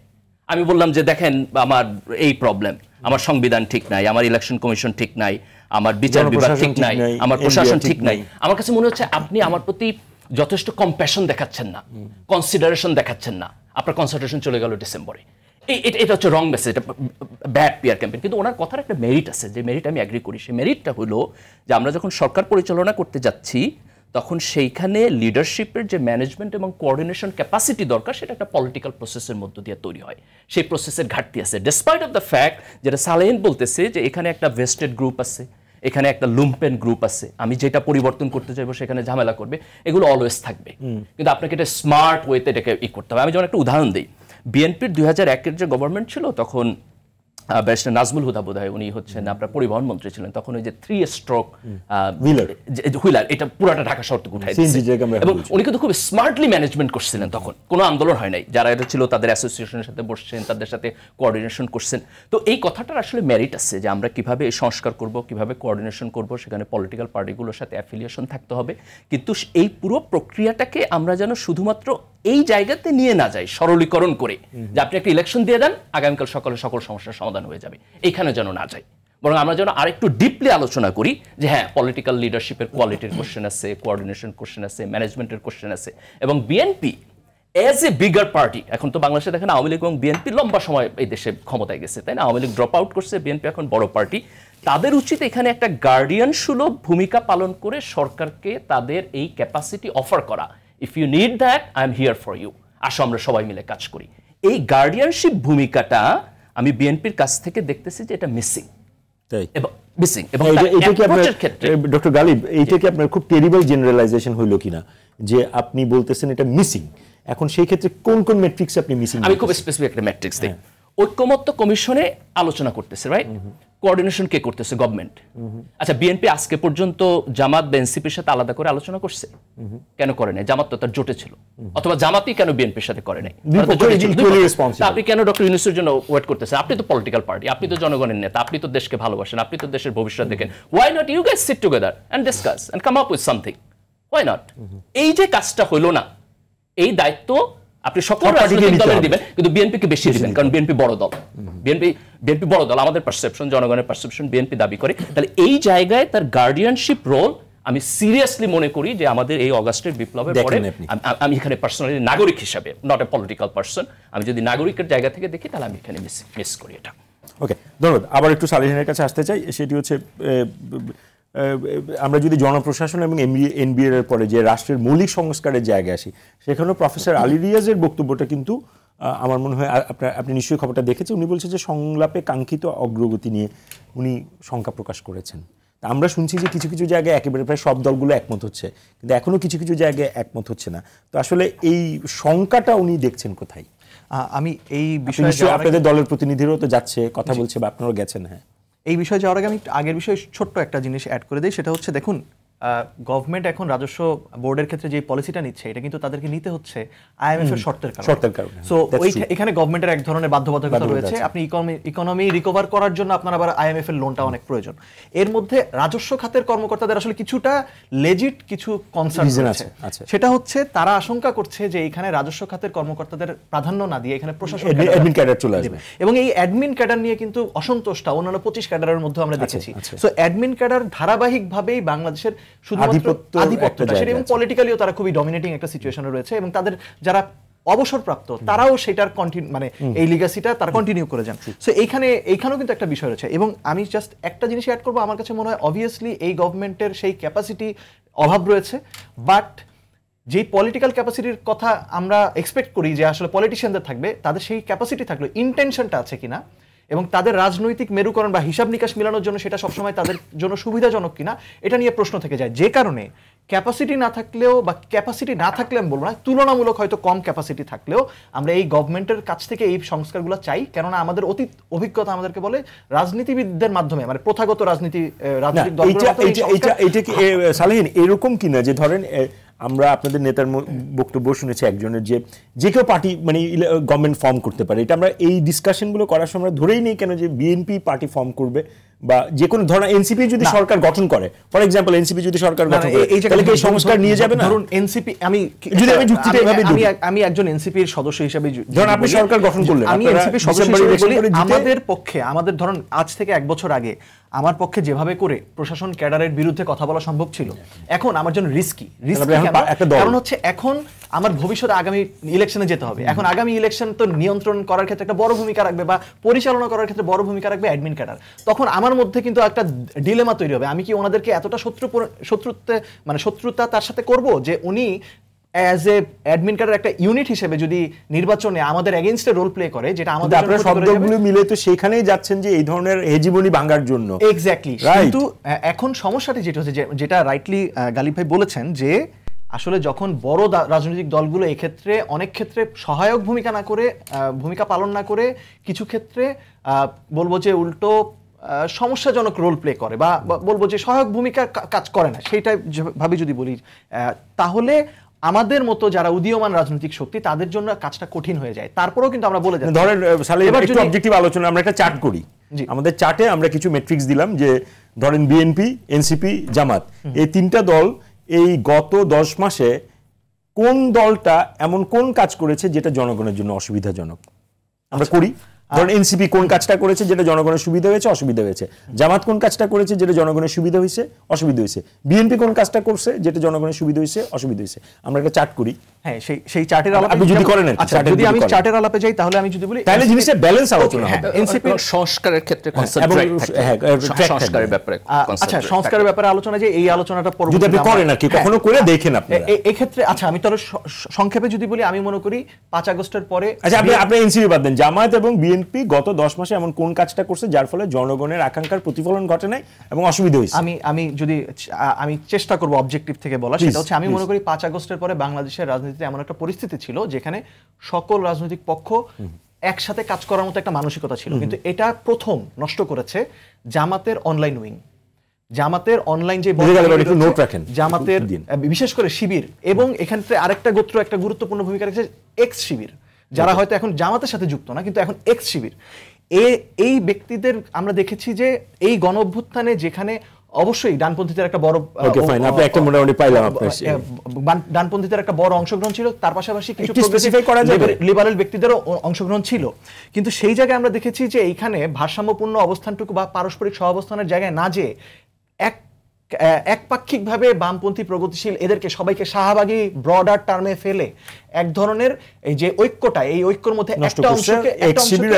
আমি বললাম যে দেখেন আমার এই প্রবলেম, আমার সংবিধান ঠিক নাই, আমার ইলেকশন কমিশন ঠিক নাই, আমার বিচার বিভাগ ঠিক নাই, আমার প্রশাসন ঠিক নাই। আমার কাছে মনে হচ্ছে আপনি আমার প্রতি যথেষ্ট কম্প্যাশন দেখাচ্ছেন না, কনসিডারেশন দেখাচ্ছেন না, আপনার কনসেন্ট্রেশন চলে গেল ডিসেম্বরে। এটা হচ্ছে রং মেসেজ, এটা ব্যাড পিআর ক্যাম্পেইন। কিন্তু ওনার কথার একটা মেরিট আছে, যে মেরিট আমি অ্যাগ্রি করি। সেই মেরিটটা হলো যে আমরা যখন সরকার পরিচালনা করতে যাচ্ছি তখন সেইখানে লিডারশিপের যে ম্যানেজমেন্ট এবং কোঅর্ডিনেশন ক্যাপাসিটি দরকার সেটা একটা পলিটিক্যাল প্রসেসের মধ্য দিয়ে তৈরি হয়। সেই প্রসেসের ঘাটতি আছে, ডেসপাইট অফ দ্য ফ্যাক্ট যেটা সালেহিন বলতেছে যে এখানে একটা ভেস্টেড গ্রুপ আছে, এখানে একটা লুম্পেন গ্রুপ আছে, আমি যেটা পরিবর্তন করতে চাইবো সেখানে ঝামেলা করবে, এগুলো অলওয়েজ থাকবে। কিন্তু আপনাকে এটা স্মার্ট ওয়েতে এটাকে করতে হবে। আমি যেমন একটা উদাহরণ দিই, বিএনপির 2001-এর যে গভর্নমেন্ট ছিল তখন ব্যারিস্টার নাজমুল হুদা বোধহয় উনি হচ্ছেন আপনার পরিবহন মন্ত্রী ছিলেন, তখন ওই যে 3 স্ট্রোক হুইলার এটা পুরাটা ঢাকা শহর থেকে উঠাই দিয়েছে এবং উনি কিন্তু খুব স্মার্টলি ম্যানেজমেন্ট করছিলেন, তখন কোনো আন্দোলন হয় নাই, যারা এটা ছিল তাদের অ্যাসোসিয়েশনের সাথে বসছেন, তাদের সাথে কোঅর্ডিনেশন করছেন। তো এই কথাটার আসলে মেরিট আছে যে আমরা কিভাবে এই সংস্কার করব, কিভাবে কোঅর্ডিনেশন করব, সেখানে পলিটিক্যাল পার্টিগুলোর সাথে অ্যাফিলিয়েশন থাকতে হবে, কিন্তু এই পুরো প্রক্রিয়াটাকে আমরা যেন শুধুমাত্র এই জায়গাতে নিয়ে না যাই সরলীকরণ করে যে আপনি একটা ইলেকশন দিয়ে দেন আগামীকাল সকালে সকল সমস্যার সমাধান হয়ে যাবে, এইখানে যেন না যাই, বরং আমরা যেন আরেকটু ডিপলি আলোচনা করি যে হ্যাঁ পলিটিক্যাল লিডারশিপের কোয়ালিটির কোশ্চেন আছে, কোঅর্ডিনেশন কোশ্চেন আছে, ম্যানেজমেন্টের কোশ্চেন আছে। এবং BNP as a bigger party, এখন তো বাংলাদেশে দেখেন আওয়ামী লীগ এবং বিএনপি লম্বা সময় এই দেশে ক্ষমতায় গেছে, তাই না? আওয়ামী লীগ ড্রপ আউট করছে, বিএনপি এখন বড় পার্টি, তাদের উচিত এখানে একটা গার্ডিয়ান সুলভ ভূমিকা পালন করে সরকারকে তাদের এই ক্যাপাসিটি অফার করা, if you need that I am here for you, আসো আমরা সবাই মিলে কাজ করি। এই গার্ডিয়ানশিপ ভূমিকাটা আমি বিএনপির কাছ থেকে দেখতেছি যে এটা মিসিং। ডক্টর গালিব, এইটা কি আপনার খুব টেরিবল জেনারেলাইজেশন হইলো কিনা যে আপনি বলতেছেন এটা মিসিং? এখন সেই ক্ষেত্রে কোন কোন ম্যাট্রিক্স আপনি মিসিং? আমি খুব স্পেসিফিক একটা ম্যাট্রিক্স দিই। ঐক্যমত্য কমিশনে আলোচনা করতেছে, রাইট? কোঅর্ডিনেশন কে করতেছে? গভর্নমেন্ট। আচ্ছা, বিএনপি আজকে পর্যন্ত জামাত বা এনসিপির সাথে আলাদা করে আলোচনা করছে? কেন করে নাই? জামাত তো তার জোটে ছিল, অথবা জামাতই কেন বিএনপির সাথে করে নাই? আপনি কেন ডক্টর ইউনূসের জন্য ওয়েট করতেছেন? আপনি তো পলিটিক্যাল পার্টি, আপনি তো জনগণের নেতা, আপনি তো দেশকে ভালোবাসেন, আপনি তো দেশের ভবিষ্যৎ দেখেন। Why not you guys sit together and discuss and come up with something? Why not? এই যে কাজটা হলো না, এই দায়িত্ব আপনি সকল রাজনৈতিক দলের দিবেন, কিন্তু বিএনপিকে বেশি দিবেন, কারণ বিএনপি বড় দল। বিএনপি বড় দল, আমাদের পারসেপশন, জনগণের পারসেপশন বিএনপি দাবি করে। তাহলে এই জায়গায় তার গার্ডিয়ানশিপ রোল আমি সিরিয়াসলি মনে করি যে আমাদের এই অগাস্টের বিপ্লবের পরে আমি এখানে পার্সোনালি নাগরিক হিসাবে, নট এ পলিটিক্যাল পার্সন, আমি যদি নাগরিকের জায়গা থেকে দেখি তাহলে আমি এখানে মিস করি এটা। ওকে, ধন্যবাদ। আবার একটু সালেহিনের কাছে আসতে চাই, সেটি হচ্ছে আমরা যদি জনপ্রশাসন এবং এনবিআর এর পরে যে রাষ্ট্রের মৌলিক সংস্কারের জায়গায় আসি, সেখানেও প্রফেসর আলী রিয়াজের বক্তব্যটা কিন্তু আমার মনে হয় আপনি নিশ্চয়ই খবরটা দেখেছেন। উনি বলছেন যে সংলাপে কাঙ্ক্ষিত অগ্রগতি নিয়ে উনি শঙ্কা প্রকাশ করেছেন। আমরা শুনছি যে কিছু কিছু জায়গায় একেবারে প্রায় সব দলগুলো একমত হচ্ছে, কিন্তু এখনো কিছু কিছু জায়গায় একমত হচ্ছে না। তো আসলে এই শঙ্কাটা উনি দেখছেন কোথায়? আমি এই বিষয়ে, আপনাদের দলের প্রতিনিধিরাও তো যাচ্ছে, কথা বলছে, বা আপনারাও গেছেন। হ্যাঁ, এই বিষয়ে যাওয়ার আগে আমি আগের বিষয়ে ছোট্ট একটা জিনিস অ্যাড করে দিই। সেটা হচ্ছে, দেখুন, গভর্নমেন্ট এখন রাজস্ব বোর্ডের ক্ষেত্রে যে পলিসিটা নিচ্ছে, এটা কিন্তু তাদেরকে নিতে হচ্ছে আইএমএফ এর শর্তের কারণে। সো এখানে গভর্নমেন্টের এক ধরনের বাধ্যবাধকতা রয়েছে। আপনি ইকোনমি রিকভার করার জন্য আপনার আবার আইএমএফ এর লোনটা অনেক প্রয়োজন। এর মধ্যে রাজস্ব খাতের কর্মকর্তাদের আসলে কিছুটা লেজিট কিছু কনসার্ন আছে। সেটা হচ্ছে তারা আশঙ্কা করছে যে এখানে রাজস্ব খাতের কর্মকর্তাদের প্রাধান্য না দিয়ে এখানে প্রশাসন ক্যাডার চলে আসবে, এবং এই অ্যাডমিন ক্যাডার নিয়ে কিন্তু অসন্তোষটা অন্যান্য 25 ক্যাডারের মধ্যে আমরা দেখেছি। সো অ্যাডমিন ক্যাডার ধারাবাহিকভাবেই বাংলাদেশের শুধুমাত্র আধিপত্যটা, সেটা এবং পলিটিক্যালিও তারা খুবই ডমিনেটিং একটা সিচুয়েশনে রয়েছে, এবং তাদের যারা অবসরপ্রাপ্ত তারাও সেটার মানে এই লিগাসিটা তারা কন্টিনিউ করে যান। সো এইখানেও কিন্তু একটা বিষয় রয়েছে। এবং আমি জাস্ট একটা জিনিস অ্যাড করবো, আমার কাছে মনে হয় অবভিয়াসলি এই গভর্নমেন্টের সেই ক্যাপাসিটি অভাব রয়েছে, বাট যে পলিটিক্যাল ক্যাপাসিটির কথা আমরা এক্সপেক্ট করি যে আসলে পলিটিশিয়ানদের থাকবে, তাদের সেই ক্যাপাসিটি থাকলে ইন্টেনশনটা আছে কিনা, এবং তাদের রাজনৈতিক মেরুকরণ বা হিসাব নিকাশ মেলানোর জন্য সেটা সবসময় তাদের জন্য সুবিধাজনক কিনা, এটা নিয়ে প্রশ্ন থেকে যায়। যে কারণে ক্যাপাসিটি না থাকলেও, বা ক্যাপাসিটি না থাকলে আমি বলবো না, তুলনামূলক হয়তো কম ক্যাপাসিটি থাকলেও আমরা এই গভর্নমেন্টের কাছ থেকে এই সংস্কারগুলো চাই। কেননা আমাদের অতীত অভিজ্ঞতা আমাদেরকে বলে রাজনীতিবিদদের মাধ্যমে, মানে প্রথাগত রাজনৈতিক সালেহিন এরকম কিনা যে ধরেন আমরা আপনাদের নেতার বক্তব্য শুনেছি একজনের যে কেউ পার্টি মানে গভর্নমেন্ট ফর্ম করতে পারে। এটা আমরা এই ডিসকাশনগুলো করার সময় ধরেই নেই কেন যে বিএনপি পার্টি ফর্ম করবে, বা যে কোনো ধরনের এনসিপি যদি সরকার গঠন করে, ফর এক্সাম্পল এনসিপি যদি সরকার গঠন করে, তাহলে কি সংস্কার নিয়ে যাবে না? ধরুন এনসিপি, আমি যুক্তিটা এভাবে আমি একজন এনসিপির সদস্য হিসেবে, ধরুন আপনি সরকার গঠন করলেন, আমি এনসিপির সদস্য হিসেবে বলি, আমাদের পক্ষে, আমাদের ধরুন আজ থেকে 1 বছর আগে আমার পক্ষে যেভাবে করে প্রশাসন ক্যাডারের বিরুদ্ধে কথা বলা সম্ভব ছিল, এখন আমার জন্য রিস্কি। কারণ হচ্ছে এখন আমার ভবিষ্যতে আগামী ইলেকশনে যেতে হবে। এখন আগামী ইলেকশন তো নিয়ন্ত্রণ করার ক্ষেত্রে একটা বড় ভূমিকা রাখবে বা পরিচালনা করার ক্ষেত্রে বড় ভূমিকা রাখবে অ্যাডমিন ক্যাডার। তখন আমার মধ্যে কিন্তু একটা ডিলেমা তৈরি হবে, আমি কি ওনাদেরকে এতটা শত্রুতা তার সাথে করব যে উনি অ্যাজ এ অ্যাডমিন কার্ডের একটা ইউনিট হিসেবে যদি নির্বাচনে আমাদের এগেইনস্টে রোল প্লে করে, যেটা আমাদের আপনারা শব্দগুলো মিলে তো সেখানেই যাচ্ছেন যে এই ধরনের হেজিমনি ভাঙার জন্য। এক্স্যাক্টলি। কিন্তু এখন সমস্যাটি যেটা হচ্ছে, যেটা রাইটলি গালিব ভাই বলেছেন, যে আসলে যখন বড় রাজনৈতিক দলগুলো এক্ষেত্রে অনেক ক্ষেত্রে সহায়ক ভূমিকা পালন না করে কিছু ক্ষেত্রে বলবো যে উল্টো সমস্যাজনক রোল প্লে করে বা বলবো যে সহায়ক ভূমিকা কাজ করে না, সেইটা ভাবে যদি বলি, তাহলে আমাদের মতো যারা উদীয়মান রাজনৈতিক শক্তি তাদের জন্য কাজটা কঠিন হয়ে যায়। তারপরেও কিন্তু আমরা বলে যাচ্ছি, ধরেন এবার একটু অবজেক্টিভ আলোচনা, আমরা একটা চার্ট করি, আমাদের চার্টে আমরা কিছু মেট্রিক্স দিলাম যে ধরেন বিএনপি, এনসিপি, জামাত, এই তিনটা দল এই গত 10 মাসে কোন দলটা এমন কোন কাজ করেছে যেটা জনগণের জন্য অসুবিধাজনক, আমরা করি। ধরেন এনসিপি কোন কাজটা করেছে যেটা জনগণের সুবিধা হয়েছে, অসুবিধা হয়েছে। জামাত কোন কাজটা করেছে যেটা জনগণের সুবিধা হয়েছে, অসুবিধা হয়েছে। বিএনপি কোন কাজটা করছে যেটা জনগণের সুবিধা হয়েছে, অসুবিধা হয়েছে। আমরা একটা চার্ট করি। হ্যাঁ, সেই চার্টের আলাপে আপনি যদি করেন, আচ্ছা, যদি আমি চার্টের আলাপে যাই তাহলে আমি যদি বলি তাহলে জিনিসটা ব্যালেন্স আলোচনা হবে। এনসিপি সংস্কারের ক্ষেত্রে সংস্কারের ব্যাপারে, আচ্ছা, সংস্কারের ব্যাপারে আলোচনা, যে এই আলোচনাটা পরবর্তীতে যদি আপনি করেন আর কি কখনো করে দেখেন আপনারা এই ক্ষেত্রে। আচ্ছা, আমি তাহলে সংক্ষেপে যদি বলি, আমি মনে করি 5 আগস্টের পরে, আচ্ছা আপনি এনসিপি বাদ দেন, জামায়াত এবং বিএনপি গত 10 মাসে এমন কোন কাজটা করছে যার ফলে জনগণের আকাঙ্ক্ষার প্রতিফলন ঘটে নাই এবং অসুবিধা হয়েছে? আমি চেষ্টা করব অবজেক্টিভ থেকে বলা। সেটা হচ্ছে, আমি মনে করি 5 আগস্টের পরে বাংলাদেশের রাজনীতিতে এমন একটা পরিস্থিতি ছিল যেখানে সকল রাজনৈতিক পক্ষ একসাথে কাজ করার মতো একটা মানসিকতা ছিল, কিন্তু এটা প্রথম নষ্ট করেছে জামাতের অনলাইন উইং। জামাতের অনলাইন যে জামাতের বিশেষ করে শিবির, এবং এখান থেকে আরেকটা গোত্র একটা গুরুত্বপূর্ণ ভূমিকা রেখেছে, এক্স শিবির, যারা হয়তো এখন জামাতের সাথে যুক্ত না কিন্তু এখন এক্স শিবির। এই ব্যক্তিদের আমরা দেখেছি যে এই গণ অভ্যুত্থানে, যেখানে অবশ্যই ডানপন্থীদের একটা বড় ডানপন্থীদের একটা বড় অংশগ্রহণ ছিল, তার পাশাপাশি কিছু লিবারেল ব্যক্তিদেরও অংশগ্রহণ ছিল, কিন্তু সেই জায়গায় আমরা দেখেছি যে এইখানে ভারসাম্যপূর্ণ অবস্থানটুকু বা পারস্পরিক সহাবস্থানের জায়গায় না যে একপাক্ষিকভাবে বামপন্থী প্রগতিশীল এদেরকে সবাইকে শাহবাগী ব্রডার টার্মে ফেলে এক ধরনের এই যে ঐক্যটা, এই ঐক্যের মধ্যে একটা অংশকে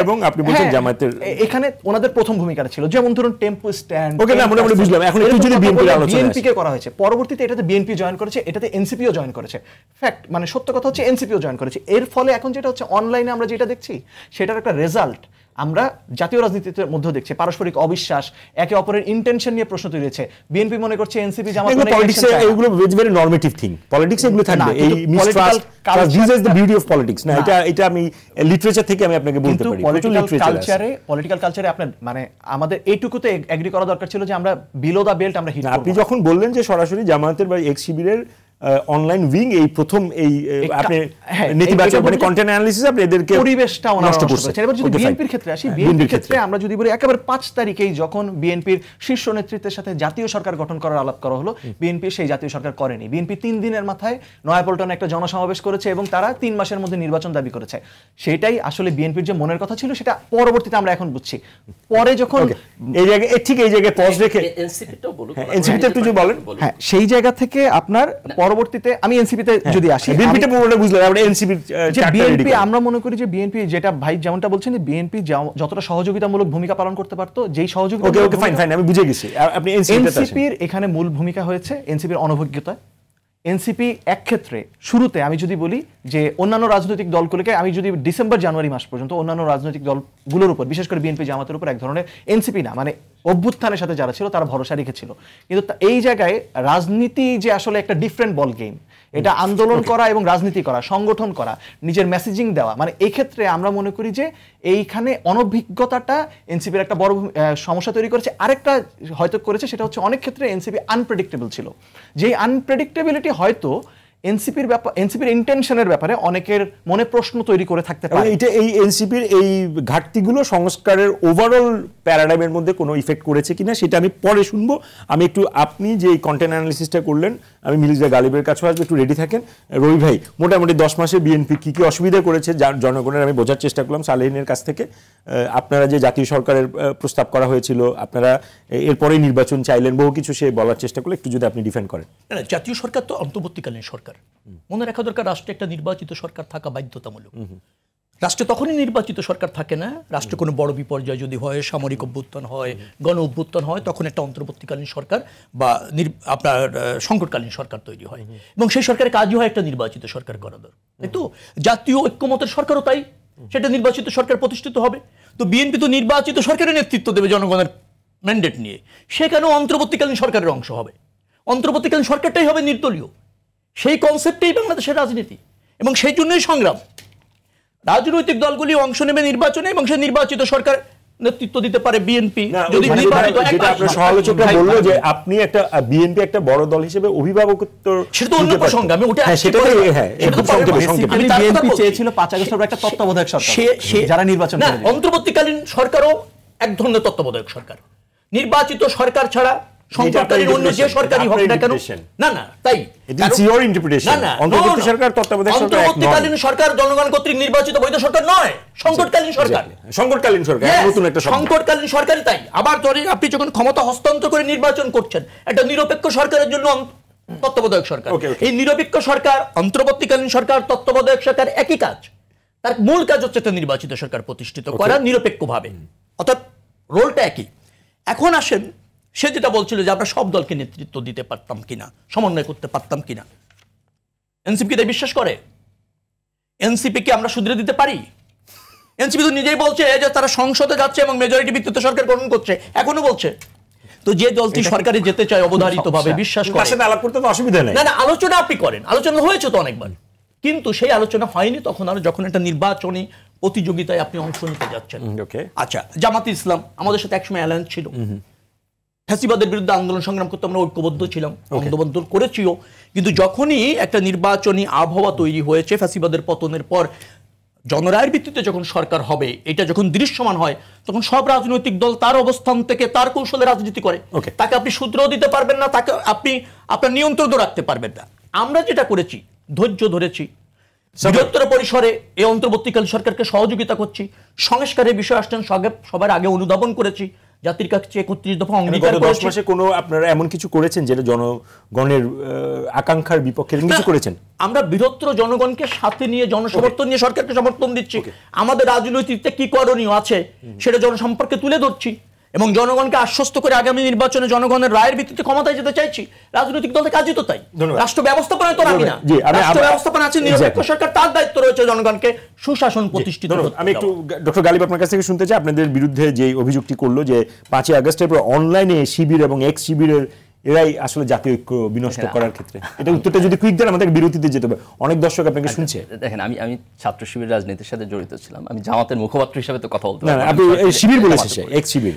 এবং আপনি বলছেন জামায়াতের এখানে ওনাদের প্রথম ভূমিকাটা ছিল, যেমন ধরুন টেম্পো স্ট্যান্ড। ওকে, না মোটামুটি বুঝলাম। এখন একটু যদি বিএনপি কে করা হয়েছে, পরবর্তীতে এটাতে বিএনপি জয়েন করেছে, এটাতে এনসিপিও জয়েন করেছে। ফ্যাক্ট, মানে সত্য কথা হচ্ছে এনসিপিও জয়েন করেছে। এর ফলে এখন যেটা হচ্ছে, অনলাইনে আমরা যেটা দেখছি সেটার একটা রেজাল্ট আমরা জাতীয় রাজনীতির মধ্যে দেখছি। পারস্পরিক অবিশ্বাস, একে অপরের ইন্টেনশন নিয়ে প্রশ্ন তৈরি হচ্ছে। বিএনপি মনে করছে এনসিপি জামাত পলিটিক্সে এগুলো ভেরি নরমেটিভ থিং, পলিটিক্সে এগুলো থাকবে। এই mistrust, this is the beauty of politics. না, এটা আমি লিটারেচার থেকে আমি আপনাকে বলতে পারি। পলিটিক্যাল কালচারে আপনার মানে আমাদের এইটুকুতে এগ্রি করা দরকার ছিল যে আমরা বিলো দা বেল্ট আমরা হিট করব। আপনি যখন বললেন যে সরাসরি জামায়াতের বা এক্স শিবিরের অনলাইন উইং এই প্রথম এই আপনি নেতিবাচক মানে কন্টেন্ট অ্যানালিসিস আপনি এদেরকে পরিবেশটা নষ্ট করছেন। এবার যদি বিএনপির ক্ষেত্রে আসি, বিএনপির ক্ষেত্রে আমরা যদি বলি একেবারে 5 তারিখেই যখন বিএনপির শীর্ষ নেতৃত্বের সাথে জাতীয় সরকার গঠন করার আলাপ করা হলো, বিএনপি সেই জাতীয় সরকার করেনি। বিএনপি 3 দিনের মাথায় নয়াপল্টনে একটা জনসমাবেশ করেছে এবং তারা 3 মাসের মধ্যে নির্বাচন দাবি করেছে। সেটাই আসলে বিএনপির যে মনের কথা ছিল, সেটা পরবর্তীতে আমরা এখন বুঝছি। পরে যখন এই জায়গায় ঠিক এই জায়গায় পজ রেখে এনসিপিটাও বলুন, এনসিপিতে একটু যদি বলেন। হ্যাঁ, সেই জায়গা থেকে আপনার পরবর্তীতে আমি এনসিপিতে যদি আসি, বিএনপিটা পুরোটা বুঝলাম। আমরা এনসিপির বিএনপি আমরা মনে করি যে বিএনপি, যেটা ভাই যেমনটা বলছেন, বিএনপি যতটা সহযোগিতামূলক ভূমিকা পালন করতে পারতো, যেই সহযোগিতা, ওকে ফাইন আমি বুঝে গেছি। আপনি এনসিপির এখানে মূল ভূমিকা হয়েছে এনসিপির অনভিজ্ঞতা। এনসিপি এক ক্ষেত্রে শুরুতে আমি যদি বলি যে অন্যান্য রাজনৈতিক দলগুলোকে, আমি যদি ডিসেম্বর জানুয়ারি মাস পর্যন্ত অন্যান্য রাজনৈতিক দলগুলোর উপর, বিশেষ করে বিএনপি জামাতের উপর এক ধরনের, এনসিপি না মানে অভ্যুত্থানের সাথে যারা ছিল তারা ভরসা রেখেছিল। কিন্তু এই জায়গায় রাজনীতি যে আসলে একটা ডিফারেন্ট বল গেম, এটা আন্দোলন করা এবং রাজনীতি করা, সংগঠন করা, নিজের মেসেজিং দেওয়া, মানে এই ক্ষেত্রে আমরা মনে করি যে এইখানে অনভিজ্ঞতাটা এনসিপির একটা বড় সমস্যা তৈরি করেছে। আরেকটা হয়তো করেছে, সেটা হচ্ছে অনেক ক্ষেত্রে এনসিপি আনপ্রেডিক্টেবল ছিল। যেই আনপ্রেডিক্টেবিলিটি হয়তো এনসিপির ইন্টেনশনের ব্যাপারে অনেকের মনে প্রশ্ন তৈরি করে থাকতে পারে। এটা এই এনসিপির এই ঘাটতিগুলো সংস্কারের ওভারঅল প্যারাডাইমের মধ্যে কোনো ইফেক্ট করেছে কিনা সেটা আমি পরে শুনবো। আমি একটু, আপনি যে কন্টেন্ট অ্যানালিসিসটা করলেন, আমি মির্জা গালিবের কাছে আসবো, একটু রেডি থাকেন। রবি ভাই, মোটামুটি 10 মাসে বিএনপি কি কি অসুবিধা করেছে জনগণের আমি বোঝার চেষ্টা করলাম সালেহিনের কাছ থেকে। আপনারা যে জাতীয় সরকারের প্রস্তাব করা হয়েছিল, আপনারা এরপরে নির্বাচন চাইলেন, বহু কিছু সে বলার চেষ্টা করলে একটু যদি আপনি ডিফেন্ড করেন। জাতীয় সরকার তো অন্তর্বর্তীকালীন সরকার, সরকার। মনে রাখা দরকার রাষ্ট্রে একটা নির্বাচিত সরকার থাকা বাধ্যতামূলক। রাষ্ট্রে তখনই নির্বাচিত সরকার থাকে না, রাষ্ট্রে কোনো বড় বিপর্যয় যদি হয়, সামরিক অভ্যুত্থান হয়, গণ অভ্যুত্থান হয়, তখন একটা অন্তর্বর্তীকালীন সরকার বা আপনার সংকটকালীন সরকার তৈরি হয়, এবং সেই সরকারের কাজই হয় একটা নির্বাচিত সরকার করা দরকার। তাই তো জাতীয় ঐক্যমতের সরকারও তাই, সেটা নির্বাচিত সরকার প্রতিষ্ঠিত হবে। তো বিএনপি তো নির্বাচিত সরকারের নেতৃত্ব দেবে জনগণের ম্যান্ডেট নিয়ে, সেখানেও অন্তর্বর্তীকালীন সরকারের অংশ হবে। অন্তর্বর্তীকালীন সরকারটাই হবে নির্দলীয়। সেই কনসেপ্টেই বাংলাদেশের রাজনীতি, এবং সেই জন্যই সংগ্রাম। রাজনৈতিক দলগুলি অংশ নেবে নির্বাচনে, এবং সেই নির্বাচিত সরকার নেতৃত্ব দিতে পারে বিএনপি। যদি যেটা আপনার সমালোচকরা বলল যে আপনি একটা বিএনপি একটা বড় দল হিসেবে অভিভাবকত্ব, সেটা তো অন্য প্রসঙ্গ, আমি ওটা সেটা বিএনপি চেয়েছিল 5 আগস্টের একটা তত্ত্বাবধায়ক সরকার, যারা নির্বাচন করে। অন্তর্বর্তীকালীন সরকারও এক ধরনের তত্ত্বাবধায়ক সরকার। নির্বাচিত সরকার ছাড়া সংকটকালীন অন্য যে সরকারই হবে না কেন, না না তাই অন্তর্বর্তীকালীন সরকার জনগণ কর্তৃক নির্বাচিত বৈধ সরকার নয়, সংকটকালীন সরকার। সংকটকালীন সরকার নতুন একটা সংকটকালীন সরকারই তাই। আবার ধরে আপনি যখন ক্ষমতা হস্তান্তর করে নির্বাচন করছেন, একটা নিরপেক্ষ সরকারের জন্য তত্ত্বাবধায়ক সরকার। এই নিরপেক্ষ সরকার, অন্তর্বর্তীকালীন সরকার, তত্ত্বাবধায়ক সরকার একই কাজ। তার মূল কাজ হচ্ছে একটা নির্বাচিত সরকার প্রতিষ্ঠিত করা নিরপেক্ষভাবে, অর্থাৎ রোলটা একই। এখন আসেন, সে যেটা বলছিল যে আমরা সব দলকে নেতৃত্ব দিতে পারতাম কিনা, সমন্বয় করতে পারতাম কিনা। এনসিপি তাই বিশ্বাস করে? এনসিপি কে আমরা শুধরে দিতে পারি? এনসিপি তো নিজেই বলছে যে তারা সংসদে যাচ্ছে এবং মেজরিটি ভিত্তিতে সরকার গঠন করছে, এখনো বলছে। তো যে দলটি সরকারে যেতে চায় অবধারিতভাবে বিশ্বাস করে, আলাপ করতে তো অসুবিধা নেই। না না, আলোচনা আপনি করেন, আলোচনা হয়েছে তো অনেকবার, কিন্তু সেই আলোচনা হয়নি তখন আর যখন একটা নির্বাচনী প্রতিযোগিতায় আপনি অংশ নিতে যাচ্ছেন। আচ্ছা, জামাতে ইসলাম আমাদের সাথে একসময় অ্যালায়েন্স ছিল, ফ্যাসিবাদের বিরুদ্ধে আন্দোলন সংগ্রাম করতে আমরা ঐক্যবদ্ধ ছিলাম, ঐক্যবদ্ধ করেছিও। কিন্তু যখনই একটা নির্বাচনী আবহাওয়া তৈরি হয়েছে ফ্যাসিবাদের পতনের পর, জনরায়ের ভিত্তিতে যখন সরকার হবে, এটা যখন দৃশ্যমান হয়, তখন সব রাজনৈতিক দল তার অবস্থান থেকে তার কৌশলে রাজনীতি করে। তাকে আপনি সূত্রও দিতে পারবেন না, তাকে আপনি আপনার নিয়ন্ত্রণ রাখতে পারবেন না। আমরা যেটা করেছি, ধৈর্য ধরেছি, বৃহত্তর পরিসরে এই অন্তর্বর্তীকালীন সরকারকে সহযোগিতা করছি, সংস্কারের বিষয় আসছেন সবার আগে অনুধাবন করেছি, জাতির কাছে 31 দফা অঙ্গীকার করেছি। 10 মাসে কোনো আপনারা এমন কিছু করেছেন যেটা জনগণের আকাঙ্ক্ষার বিপক্ষে কিছু করেছেন? আমরা বৃহত্তর জনগণকে সাথে নিয়ে জনসমর্থন নিয়ে সরকারকে সমর্থন দিচ্ছি। আমাদের রাজনৈতিকতে কি করণীয় আছে সেটা জনসম্পর্কে তুলে ধরছি, এবং জনগণকে আশ্বস্ত করে আগামী নির্বাচনে জনগণের রায়ের ভিত্তিতে ক্ষমতায় যেতে চাইছি। রাজনৈতিক দলের কাজই তো তাই। রাষ্ট্র ব্যবস্থাপনায় তো আমি না, রাষ্ট্র ব্যবস্থাপনা আছে নিরপেক্ষ সরকার, তার দায়িত্ব রয়েছে জনগণকে সুশাসন প্রতিষ্ঠিত করতে। আমি একটু ডক্টর গালিব আপনার কাছ থেকে শুনতে চাই, আপনাদের বিরুদ্ধে যে অভিযোগটি করলো যে 5 আগস্টের পর অনলাইনে শিবির এবং এক্স শিবিরের এরাই আসলে জাতীয় ঐক্য বিনষ্ট করার ক্ষেত্রে, এটা উত্তরটা যদি কুইক দেন আমাদের বিরতিতে যেতে হবে, অনেক দর্শক আপনাকে শুনছে। দেখেন, আমি ছাত্র শিবির রাজনীতির সাথে জড়িত ছিলাম, আমি জামাতের মুখপাত্র হিসেবে তো কথা বলতে পারি না। আপনি শিবির বলেছেন, এক্স শিবির।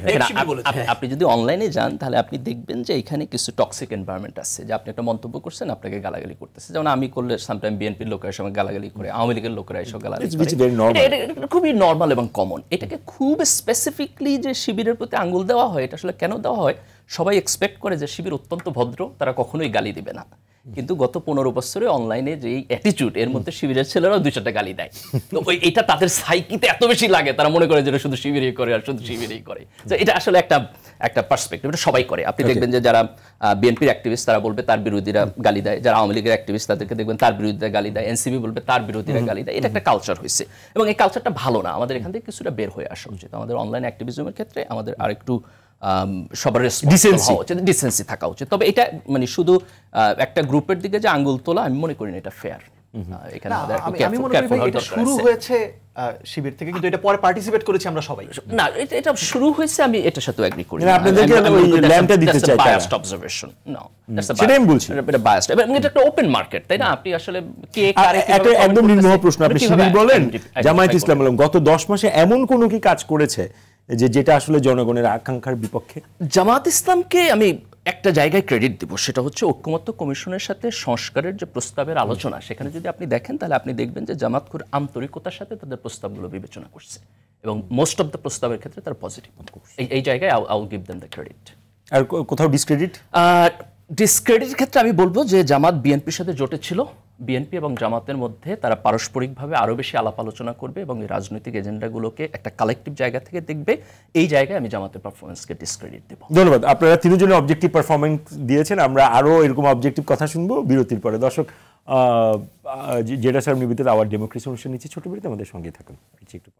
আপনি যদি অনলাইনে যান তাহলে আপনি দেখবেন যে এখানে কিছু টক্সিক এনভায়রনমেন্ট আছে, যে আপনি একটা মন্তব্য করছেন আপনাকে গালাগালি করতেছে। যেমন আমি করলে সামটাইম বিএনপির লোকেরা সঙ্গে গালাগালি করে, আওয়ামী লীগের লোকেরা এসব গালাগালি করে, এটা খুবই নর্মাল এবং কমন। এটাকে খুব স্পেসিফিকলি যে শিবিরের প্রতি আঙ্গুল দেওয়া হয়, এটা আসলে কেন দেওয়া হয়? সবাই এক্সপেক্ট করে যে শিবির অত্যন্ত ভদ্র, তারা কখনোই গালি দিবে না। কিন্তু গত 15 বছরে অনলাইনে যে অ্যাটিটিউড, এর মধ্যে শিবিরের ছেলেরাও 2-4টা গালি দেয়। তো এটা তাদের সাইকিতে এত বেশি লাগে, তারা মনে করে যে শুধু শিবিরই করে আর শুধু শিবিরই করে। তো এটা আসলে একটা পার্সপেক্টিভ, এটা সবাই করে। আপনি দেখবেন যে যারা বিএনপির অ্যাক্টিভিস্ট তারা বলবে তার বিরোধীরা গালি দেয়, যারা আওয়ামী লীগের অ্যাক্টিভিস্ট তাদেরকে দেখবেন তার বিরোধীরা গালি দেয়, এনসিপি বলবে তার বিরোধীরা গালি দেয়। এটা একটা কালচার হয়েছে, এবং এই কালচারটা ভালো না। আমাদের এখান থেকে কিছুটা বের হয়ে আসা উচিত। আমাদের অনলাইন অ্যাক্টিভিজমের ক্ষেত্রে আমাদের আরেকটু সবার ডিসেন্সি থাকা উচিত। তবে এটা মানে শুধু একটা গ্রুপের দিকে যে আঙ্গুল তোলা, আমি মনে করি না এটা ফেয়ার। এখানে আমি মনে করি এটা শুরু হয়েছে শিবির থেকে, কিন্তু এটা পরে পার্টিসিপেট করেছি আমরা সবাই। না, এটা শুরু হয়েছে, আমি এটার সাথে এগ্রি করি না। আপনাদেরকে ওই ল্যাম্পটা দিতে চাই, বায়াসড অবজারভেশন। নো, সেটাই আমি বলছি, এটা বায়াসড, এবং এটা একটা ওপেন মার্কেট, তাই না? আপনি আসলে কে কারে একটা একদম নির্মোহ প্রশ্ন, আপনি শিবির বলেন, জামায়াত ইসলাম বলেন, গত 10 মাসে এমন কোন কি কাজ করেছে যেটা আসলে জনগণের আকাঙ্ক্ষার বিপক্ষে? জামাত ইসলামকে আমি একটা জায়গায় ক্রেডিট দিব, সেটা হচ্ছে ঐক্যমত্য কমিশনের সাথে সংস্কারের যে প্রস্তাবের আলোচনা, সেখানে যদি আপনি দেখেন তাহলে আপনি দেখবেন যে জামাত খুব আন্তরিকতার সাথে তাদের প্রস্তাবগুলো বিবেচনা করছে, এবং মোস্ট অফ দ্য প্রস্তাবের ক্ষেত্রে তারা পজিটিভ। এই জায়গায় I will give them the credit. আর কোথাও ডিসক্রেডিট? ডিসক্রেডিটের ক্ষেত্রে আমি বলবো যে জামাত বিএনপির সাথে জোটে ছিল, বিএনপি এবং জামাতের মধ্যে তারা পারস্পরিকভাবে আরও বেশি আলাপ আলোচনা করবে এবং এই রাজনৈতিক এজেন্ডাগুলোকে একটা কালেকটিভ জায়গা থেকে দেখবে। এই জায়গায় আমি জামাতের পারফরমেন্সকে ডিসক্রেডিট দেব। ধন্যবাদ। আপনারা তিনজনে অবজেক্টিভ পারফরমেন্স দিয়েছেন, আমরা আরও এরকম অবজেক্টিভ কথা শুনবো বিরতির পরে। দর্শক, জেডা স্যার নিবেদিত আওয়ার ডেমোক্রেসি অনুষ্ঠান নিচ্ছে ছোট বিরতি, আমাদের সঙ্গে থাকুন একটু।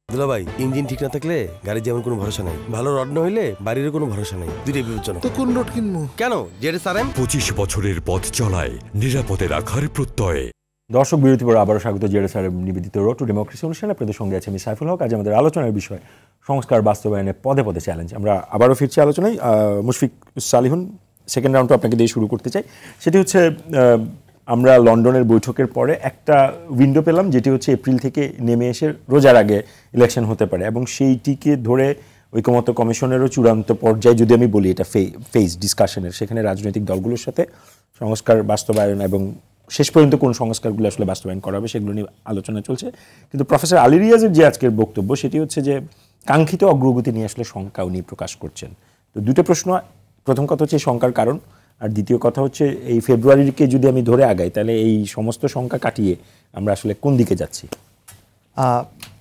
দুলা ভাই, ইঞ্জিন ঠিক না থাকলে গাড়ির যেমন কোনো ভরসা নাই, ভালো রড না হইলে বাড়ির কোনো ভরসা নাই, দুইটাই বিপজ্জনক। তো কোন রড কিনবো? কেন জেডএসআরএম 25 বছরের পথ চলায় নিরাপদে রাখার প্রত্যয়ে। দর্শক বিরতি পর আবারও স্বাগত জেডা স্যার নিবেদিত রোড টু ডেমোক্রেসি অনুষ্ঠানে। আপনাদের সঙ্গে আছে আমি সাইফুল হক। আজ আমাদের আলোচনার বিষয় সংস্কার বাস্তবায়নে পদে পদে চ্যালেঞ্জ। আমরা আবারও ফিরছি আলোচনায়। মুশফিক সালিহুন, সেকেন্ড রাউন্ডটা আপনাকে দিয়ে শুরু করতে চাই। সেটি হচ্ছে আমরা লন্ডনের বৈঠকের পরে একটা উইন্ডো পেলাম, যেটি হচ্ছে এপ্রিল থেকে নেমে এসে রোজার আগে ইলেকশন হতে পারে, এবং সেইটিকে ধরে ঐকমত্য কমিশনেরও চূড়ান্ত পর্যায়ে যদি আমি বলি এটা ফেজ ডিসকাশনের, সেখানে রাজনৈতিক দলগুলোর সাথে সংস্কার বাস্তবায়ন এবং শেষ পর্যন্ত কোন সংস্কারগুলো আসলে বাস্তবায়ন করা হবে সেগুলো নিয়ে আলোচনা চলছে। কিন্তু প্রফেসর আলী রিয়াজের যে আজকের বক্তব্য সেটি হচ্ছে যে কাঙ্ক্ষিত অগ্রগতি নিয়ে আসলে শঙ্কা উনি প্রকাশ করছেন। তো দুটো প্রশ্ন, প্রথম কথা হচ্ছে শঙ্কার কারণ, আর দ্বিতীয় কথা হচ্ছে এই ফেব্রুয়ারিকে যদি আমি ধরে আগাই তাহলে এই সমস্ত শঙ্কা কাটিয়ে আমরা আসলে কোন দিকে যাচ্ছি?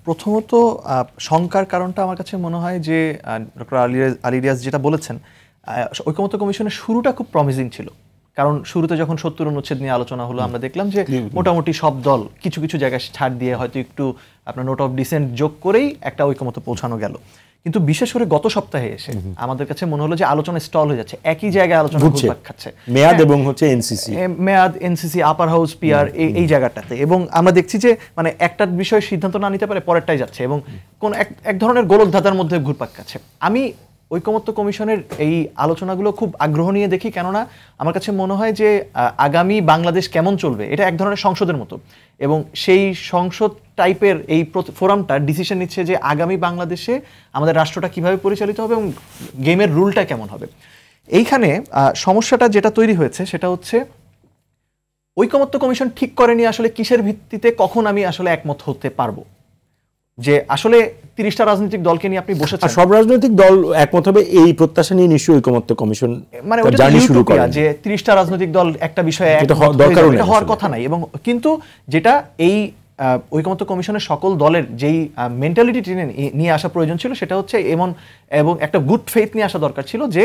প্রথমত শঙ্কার কারণটা আমার কাছে মনে হয় যে ডক্টর আলী রিয়াজ যেটা বলেছেন, ঐকমত্য কমিশনের শুরুটা খুব প্রমিজিং ছিল। কারণ শুরুতে যখন 70 অনুচ্ছেদ নিয়ে আলোচনা হলো, আমরা দেখলাম যে মোটামুটি সব দল কিছু কিছু জায়গায় ছাড় দিয়ে হয়তো একটু আপনার নোট অফ ডিসেন্ট যোগ করেই একটা ঐকমত্য পৌঁছানো গেল। কিন্তু বিশেষ করে গত সপ্তাহে এসে আমাদের কাছে মনে হলো যে আলোচনা স্টল হয়ে যাচ্ছে, একই জায়গায় আলোচনা ঘুরপাক খাচ্ছে, মেয়াদ এবং হচ্ছে এনসিসি, মেয়াদ, এনসিসি, আপার হাউস, পিআর, এই জায়গাটাতে। এবং আমরা দেখছি যে মানে একটা বিষয়ে সিদ্ধান্ত না নিতে পারে পরেরটাই যাচ্ছে, এবং কোন এক ধরনের গোলকধাঁধার মধ্যে ঘুরপাক খাচ্ছে। আমি ঐকমত্য কমিশনের এই আলোচনাগুলো খুব আগ্রহ নিয়ে দেখি, কেননা আমার কাছে মনে হয় যে আগামী বাংলাদেশ কেমন চলবে এটা এক ধরনের সংসদের মতো, এবং সেই সংসদ টাইপের এই ফোরামটা ডিসিশন নিচ্ছে যে আগামী বাংলাদেশে আমাদের রাষ্ট্রটা কিভাবে পরিচালিত হবে এবং গেমের রুলটা কেমন হবে। এইখানে সমস্যাটা যেটা তৈরি হয়েছে সেটা হচ্ছে ঐকমত্য কমিশন ঠিক করেনি আসলে কিসের ভিত্তিতে কখন আমি আসলে একমত হতে পারবো। যে আসলে 30টা রাজনৈতিক দলকে নিয়ে আপনি বসেছেন, সব রাজনৈতিক দল একমত হবে এই প্রত্যাশা নিয়ে নিশ্চয়ই ঐকমত্য কমিশন মানে জার্নি শুরু করে, যে 30টা রাজনৈতিক দল একটা বিষয়ে দরকার হওয়ার কথা নাই। এবং কিন্তু যেটা এই ঐকমত্য কমিশনের সকল দলের যেই মেন্টালিটি নিয়ে আসা প্রয়োজন ছিল সেটা হচ্ছে এবং একটা গুড ফেথ নিয়ে আসা দরকার ছিল যে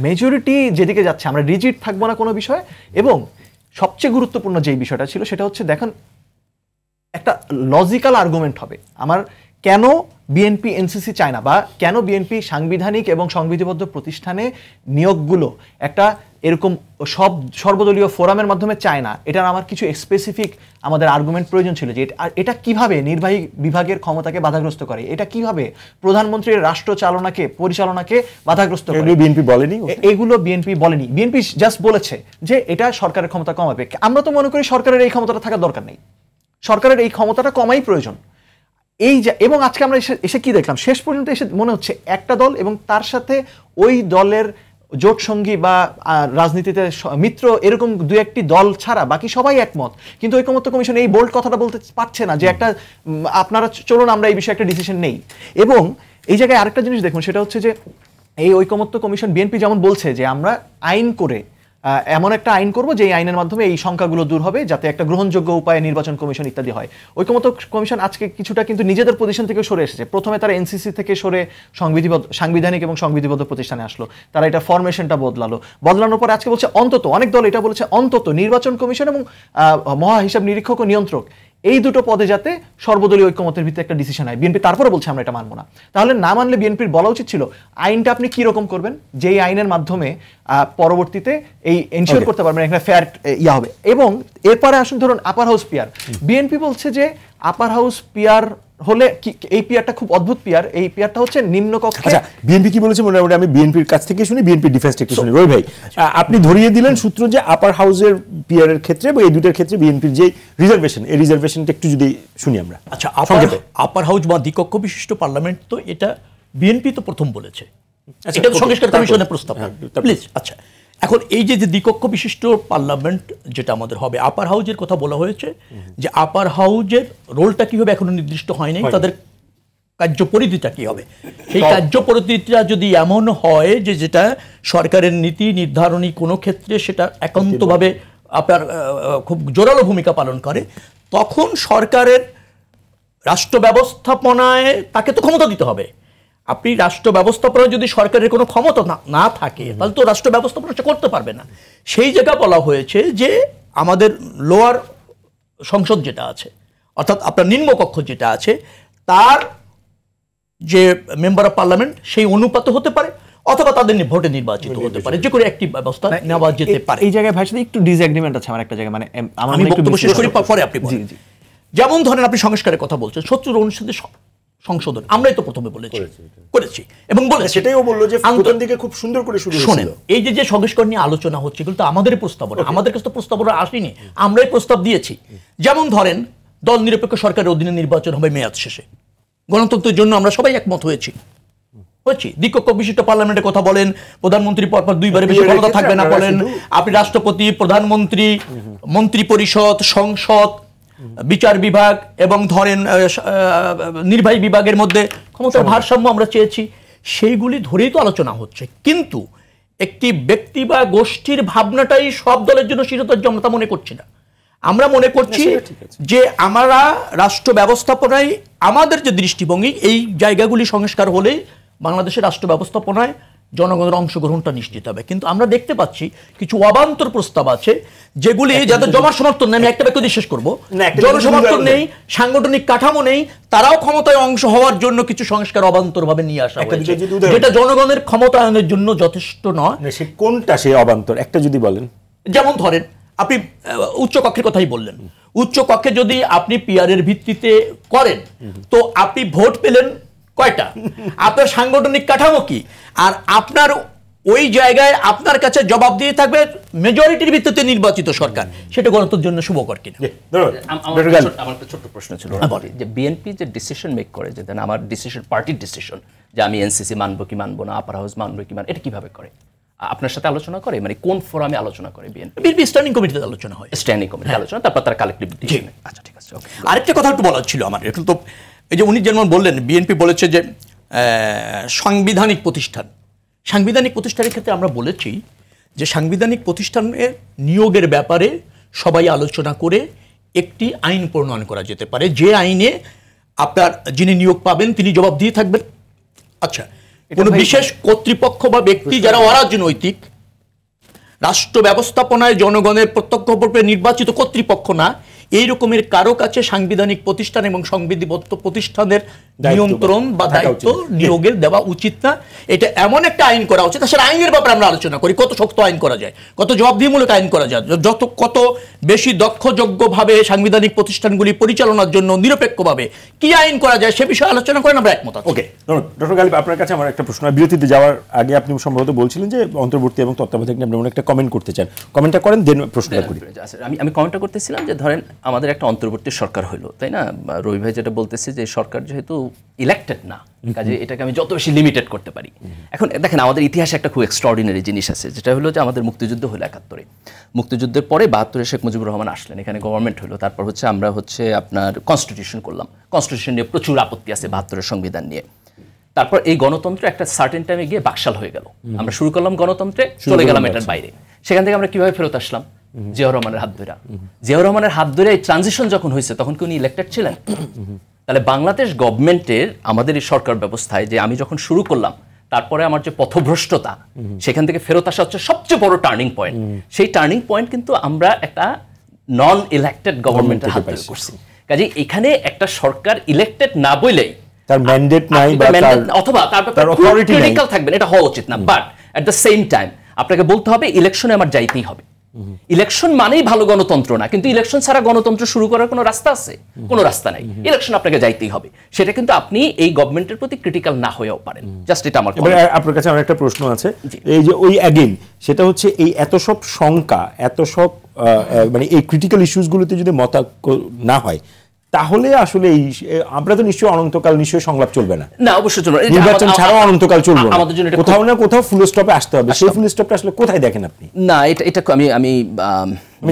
মেজরিটি যেদিকে যাচ্ছে আমরা রিজিড থাকবো না কোনো বিষয়। এবং সবচেয়ে গুরুত্বপূর্ণ যেই বিষয়টা ছিল সেটা হচ্ছে দেখেন একটা লজিক্যাল আর্গুমেন্ট হবে আমার কেন বিএনপি এনসিসি চায় না, বা কেন বিএনপি সাংবিধানিক এবং সংবিধিবদ্ধ প্রতিষ্ঠানে নিয়োগগুলো একটা এরকম সর্বদলীয় ফোরামের মাধ্যমে চায় না। এটার আমার কিছু স্পেসিফিক আমাদের আর্গুমেন্ট প্রয়োজন ছিল যে এটা কিভাবে নির্বাহী বিভাগের ক্ষমতাকে বাধাগ্রস্ত করে, এটা কিভাবে প্রধানমন্ত্রীর রাষ্ট্র পরিচালনাকে বাধাগ্রস্ত করে। বিএনপি বলেনি, এগুলো বিএনপি বলেনি, বিএনপি জাস্ট বলেছে যে এটা সরকারের ক্ষমতা কমাবে। আমরা তো মনে করি সরকারের এই ক্ষমতাটা থাকার দরকার নেই, সরকারের এই ক্ষমতাটা কমাই প্রয়োজন। এবং আজকে আমরা এসে কি দেখলাম, শেষ পর্যন্ত এসে মনে হচ্ছে একটা দল এবং তার সাথে ওই দলের জোট সঙ্গী বা রাজনীতিতে মিত্র এরকম দু একটি দল ছাড়া বাকি সবাই একমত। কিন্তু ঐকমত্য কমিশন এই বোল্ড কথাটা বলতে পারছে না যে একটা আপনারা চলুন আমরা এই বিষয়ে একটা ডিসিশন নেই। এবং এই জায়গায় আরেকটা জিনিস দেখুন, সেটা হচ্ছে যে এই ঐকমত্য কমিশন বিএনপি যেমন বলছে যে আমরা আইন করে এমন একটা আইন করব যে আইনের মাধ্যমে এই সংখ্যাগুলো দূর হবে, যাতে একটা গ্রহণযোগ্য উপায়ে নির্বাচন কমিশন ইত্যাদি হয়। ঐকমত্য কমিশন আজকে কিছুটা কিন্তু নিজেদের পজিশন থেকে সরে এসেছে। প্রথমে তারা এনসিসি থেকে সরে সাংবিধানিক এবং সংবিধিবদ্ধ প্রতিষ্ঠানে আসলো, তারা এটা ফরমেশনটা বদলানোর পর আজকে বলছে অন্তত, অনেক দল এটা বলেছে অন্তত নির্বাচন কমিশন এবং মহা হিসাব নিরীক্ষক ও নিয়ন্ত্রক এই দুটো পদে যাতে সর্বদলীয় ঐকমত্যের ভিত্তিতে একটা ডিসিশন হয়। বিএনপি তারপরে বলছে আমরা এটা মানবো না। তাহলে না মানলে বিএনপির বলা উচিত ছিল আইনটা আপনি কি রকম করবেন, যেই আইনের মাধ্যমে পরবর্তীতে এই এনশিওর করতে পারবেন একটা ফেয়ার ইয়া হবে। এবং এরপরে আসুন ধরুন আপার হাউস পিআর, বিএনপি বলছে যে আপার হাউস পিআর হলে এই পিআরটা খুব অদ্ভুত পিআর, এই পিআরটা হচ্ছে নিম্ন কক্ষে। আচ্ছা, বিএনপি কি বলেছে মোটামুটি আমি বিএনপির কাছ থেকে শুনি, বিএনপি ডিফেন্স থেকে শুনি। রবি ভাই, আপনি ধরিয়ে দিলেন সূত্র যে আপার হাউসের পিআর এর ক্ষেত্রে এবং এই দুটোর ক্ষেত্রে বিএনপির যে রিজার্ভেশন, এই রিজার্ভেশনটা একটু যদি শুনি আমরা। আচ্ছা, আপার হাউস বা দ্বিকক্ষ বিশিষ্ট পার্লামেন্ট, তো এটা বিএনপি তো প্রথম বলেছে, এটা সংস্কার কমিশনের প্রস্তাব। প্লিজ, আচ্ছা, এখন এই যে দ্বিকক্ষ বিশিষ্ট পার্লামেন্ট যেটা আমাদের হবে, আপার হাউজের কথা বলা হয়েছে যে আপার হাউজের রোলটা কি হবে এখনো নির্দিষ্ট হয়নি, তাদের কার্যপরিধিটা কি হবে। সেই কার্যপরিধিটা যদি এমন হয় যে যেটা সরকারের নীতি নির্ধারণী কোনো ক্ষেত্রে সেটা একান্তভাবে আপনার খুব জোরালো ভূমিকা পালন করে, তখন সরকারের রাষ্ট্র ব্যবস্থাপনায় তাকে তো ক্ষমতা দিতে হবে। আপনি রাষ্ট্র ব্যবস্থাপনায় যদি সরকারের কোনো ক্ষমতা না থাকে তাহলে তো রাষ্ট্র ব্যবস্থাপনা করতে পারবে না। সেই জায়গা বলা হয়েছে যে আমাদের লোয়ার সংসদ যেটা আছে, অর্থাৎ আপনার নিম্নকক্ষ যেটা আছে, তার যে মেম্বার অফ পার্লামেন্ট সেই অনুপাতে হতে পারে, অথবা তাদের ভোটে নির্বাচিত হতে পারে, যে কোনো একটি ব্যবস্থা নেওয়া যেতে পারে। এই জায়গায় ভাই সাথে একটু ডিসএগ্রিমেন্ট আছে আমার একটা জায়গায়, মানে আমি বক্তব্য শেষ করি, পরে আপনি বলেন। যেমন ধরেন আপনি সংস্কারের কথা বলছেন, ৭০ অনুচ্ছেদে সংশোধন আমরাই তো প্রথমে করেছি এবং বলেছি, সেটাইও বললো যে প্রথম দিকে খুব সুন্দর করে শুরু হয়েছিল। শোনেন, এই যে সংস্কার নিয়ে আলোচনা হচ্ছে, এগুলো তো আমাদের প্রস্তাবনা, আমাদের কাছে তো প্রস্তাবনা আসেনি, আমরাই প্রস্তাব দিয়েছি। যেমন ধরেন দল নিরপেক্ষ সরকারের অধীনে নির্বাচন হবে মেয়াদ শেষে, গণতন্ত্রের জন্য আমরা সবাই একমত হয়েছি। দ্বিকক্ষ বিশিষ্ট পার্লামেন্টের কথা বলেন, প্রধানমন্ত্রী পরপর 2 বারের বেশি ক্ষমতা থাকবে না বলেন, আপনি রাষ্ট্রপতি, প্রধানমন্ত্রী, মন্ত্রী পরিষদ, সংসদ, বিচার বিভাগ এবং ধরেন নির্বাহী বিভাগের মধ্যে ক্ষমতার ভারসাম্য আমরা চেয়েছি, সেইগুলি ধরেই তো আলোচনা হচ্ছে। কিন্তু একটি ব্যক্তি বা গোষ্ঠীর ভাবনাটাই সব দলের জন্য শিরোধার্য আমরা তা মনে করছি না। আমরা মনে করছি যে আমরা রাষ্ট্র ব্যবস্থাপনায় আমাদের যে দৃষ্টিভঙ্গি, এই জায়গাগুলি সংস্কার হলে বাংলাদেশের রাষ্ট্র ব্যবস্থাপনায় জনগণের অংশগ্রহণটা নিশ্চিত হবে। কিন্তু আমরা দেখতে পাচ্ছি কিছু অবান্তর প্রস্তাব আছে যেগুলি যাদের জনসমর্থন নেই, আমি একটা বাক্য দিয়ে শেষ করবো, জনসমর্থন নেই, সাংগঠনিক কাঠামো নেই, তারাও ক্ষমতায় অংশ হওয়ার জন্য কিছু সংস্কার অবান্তর ভাবে নিয়ে আসা হয়েছে, যেটা জনগণের ক্ষমতায়নের জন্য যথেষ্ট নয়। কোনটা সেই অবান্তর একটা যদি বলেন। যেমন ধরেন আপনি উচ্চ কক্ষের কথাই বললেন, উচ্চ কক্ষে যদি আপনি পিআরের ভিত্তিতে করেন তো আপনি ভোট পেলেন কয়টা, আপনার সাংগঠনিক কাঠামো কি, আর আপনার ওই জায়গায় আপনার কাছে জবাব দিয়ে থাকবে মেজরিটির ভিত্তিতে নির্বাচিত সরকার, সেটা গণতন্ত্রের জন্য শুভকর কিনা। আমার একটা ছোট্ট প্রশ্ন ছিল, যে বিএনপি যে ডিসিশন মেক করে, যে আমার ডিসিশন পার্টির ডিসিশন, যে আমি এনসিসি মানবো কি মানবো না, আপার হাউস মানবো কি মানবো, এটা কিভাবে করে? আপনার সাথে আলোচনা করে, মানে কোন ফোরামে আলোচনা করে? বিএনপি স্ট্যান্ডিং কমিটিতে আলোচনা হয়, স্ট্যান্ডিং কমিটি আলোচনা, তারপর তার কালেক্টিভ ডিসিশন। আচ্ছা ঠিক আছে। আরেকটা কথা একটু বলার ছিল আমার, এখন তো এই যে উনি যেমন বললেন বিএনপি বলেছে যে সাংবিধানিক প্রতিষ্ঠান, সাংবিধানিক প্রতিষ্ঠানের ক্ষেত্রে আমরা বলেছি যে সাংবিধানিক প্রতিষ্ঠানের নিয়োগের ব্যাপারে সবাই আলোচনা করে একটি আইন প্রণয়ন করা যেতে পারে, যে আইনে আপনার যিনি নিয়োগ পাবেন তিনি জবাব দিয়ে থাকবেন। আচ্ছা, কোনো বিশেষ কর্তৃপক্ষ বা ব্যক্তি যারা অরাজনৈতিক, রাষ্ট্র ব্যবস্থাপনায় জনগণের প্রত্যক্ষভাবে নির্বাচিত কর্তৃপক্ষ না, এই রকমের কারো কাছে সাংবিধানিক প্রতিষ্ঠান এবং সংবিধিবদ্ধ প্রতিষ্ঠানের নিয়ন্ত্রণ বা দায়িত্ব নিয়োগের দেওয়া উচিত না। এটা এমন একটা আইন করা উচিত, আসলে আইনের ব্যাপারে আমরা আলোচনা করি, কত শক্ত আইন করা যায়, কত জবাবদিহিমূলক আইন করা যায়, কত বেশি দক্ষযোগ্যভাবে সাংবিধানিক প্রতিষ্ঠানগুলি পরিচালনার জন্য নিরপেক্ষভাবে কি আইন করা যায় সে বিষয়ে আলোচনা করেন, আমরা একমত আছি। ওকে, ডক্টর গালিব, আপনার কাছে আমার একটা প্রশ্ন। বিরতিতে যাওয়ার আগে আপনি সম্ভবত বলছিলেন যে অন্তর্বর্তী এবং তত্ত্বাবধায়ক নিয়ে আপনি একটা কমেন্ট করতে চান, কমেন্টটা করেন, দেন প্রশ্নটা করি। আমি কমেন্টটা করতেছিলাম যে ধরেন আমাদের একটা অন্তর্বর্তী সরকার হলো, তাই না? রবি ভাই যেটা বলতেছে যে সরকার যেহেতু ইলেক্টেড না, কাজে এটাকে আমি যত বেশি লিমিটেড করতে পারি। এখন দেখেন আমাদের ইতিহাসে একটা খুব এক্সট্রাঅর্ডিনারি জিনিস আছে, যেটা হলো যে আমাদের মুক্তিযুদ্ধ হলো ৭১-এ, মুক্তিযুদ্ধের পরে ৭২-এ শেখ মুজিবুর রহমান আসলেন, এখানে গভর্নমেন্ট হলো, তারপর আমরা আপনার কনস্টিটিউশন করলাম, কনস্টিটিউশন নিয়ে প্রচুর আপত্তি আছে ৭২-এর সংবিধান নিয়ে। তারপর এই গণতন্ত্র একটা সার্টেন টাইমে গিয়ে বাকশাল হয়ে গেল, আমরা শুরু করলাম গণতন্ত্রে, চলে গেলাম এটার বাইরে। সেখান থেকে আমরা কিভাবে ফেরত আসলাম? জিয়াউর রহমানের হাত ধরে। জিয়াউর রহমানের হাত ধরে এই ট্রানজিশন যখন হয়েছে তখন কি উনি ইলেক্টেড ছিলেন? তাহলে বাংলাদেশ গভর্নমেন্টের আমাদের এই সরকার ব্যবস্থায় যে আমি যখন শুরু করলাম, তারপরে আমার যে পথভ্রষ্টতা, সেখান থেকে ফেরত আসা হচ্ছে সবচেয়ে বড় টার্নিং পয়েন্ট। সেই টার্নিং পয়েন্ট কিন্তু আমরা একটা নন ইলেক্টেড গভর্নমেন্টের হাত ধরে করছি। কাজে এখানে একটা সরকার ইলেক্টেড না বলেই, তার ম্যান্ডেট নাই বা অথবা তার অথরিটি ক্রিটিক্যাল থাকবেন, এটা হওয়া উচিত না। But at the same time আপনাকে বলতে হবে ইলেকশনে আমার যাইতেই হবে। ইলেকশন মানেই ভালো গণতন্ত্র না, কিন্তু ইলেকশন ছাড়া গণতন্ত্র শুরু করার কোনো রাস্তা আছে? কোনো রাস্তা নাই। ইলেকশন আপনাকে যাইতেই হবে, সেটা কিন্তু আপনি এই গভর্নমেন্টের প্রতি ক্রিটিক্যাল না হয়েও পারেন। জাস্ট এটা আমার। আপনার কাছে আমার একটা প্রশ্ন আছে, এই যে ওই অ্যাগেইন সেটা হচ্ছে এই এত সব শঙ্কা, এত সব মানে এই ক্রিটিক্যাল ইস্যুসগুলোতে যদি মতাক্য না হয়, তাহলে আসলে এই আমরা তো নিশ্চয়ই অনন্তকাল নিশ্চয়ই সংলাপ চলবে না। না, অবশ্যই চলবে, নির্বাচন ছাড়াও অনন্তকাল চলবে না। আমাদের জন্য কোথাও না কোথাও ফুল স্টপে আসতে হবে। সেই ফুল স্টপটা আসলে কোথায় দেখেন আপনি? না, এটা আমি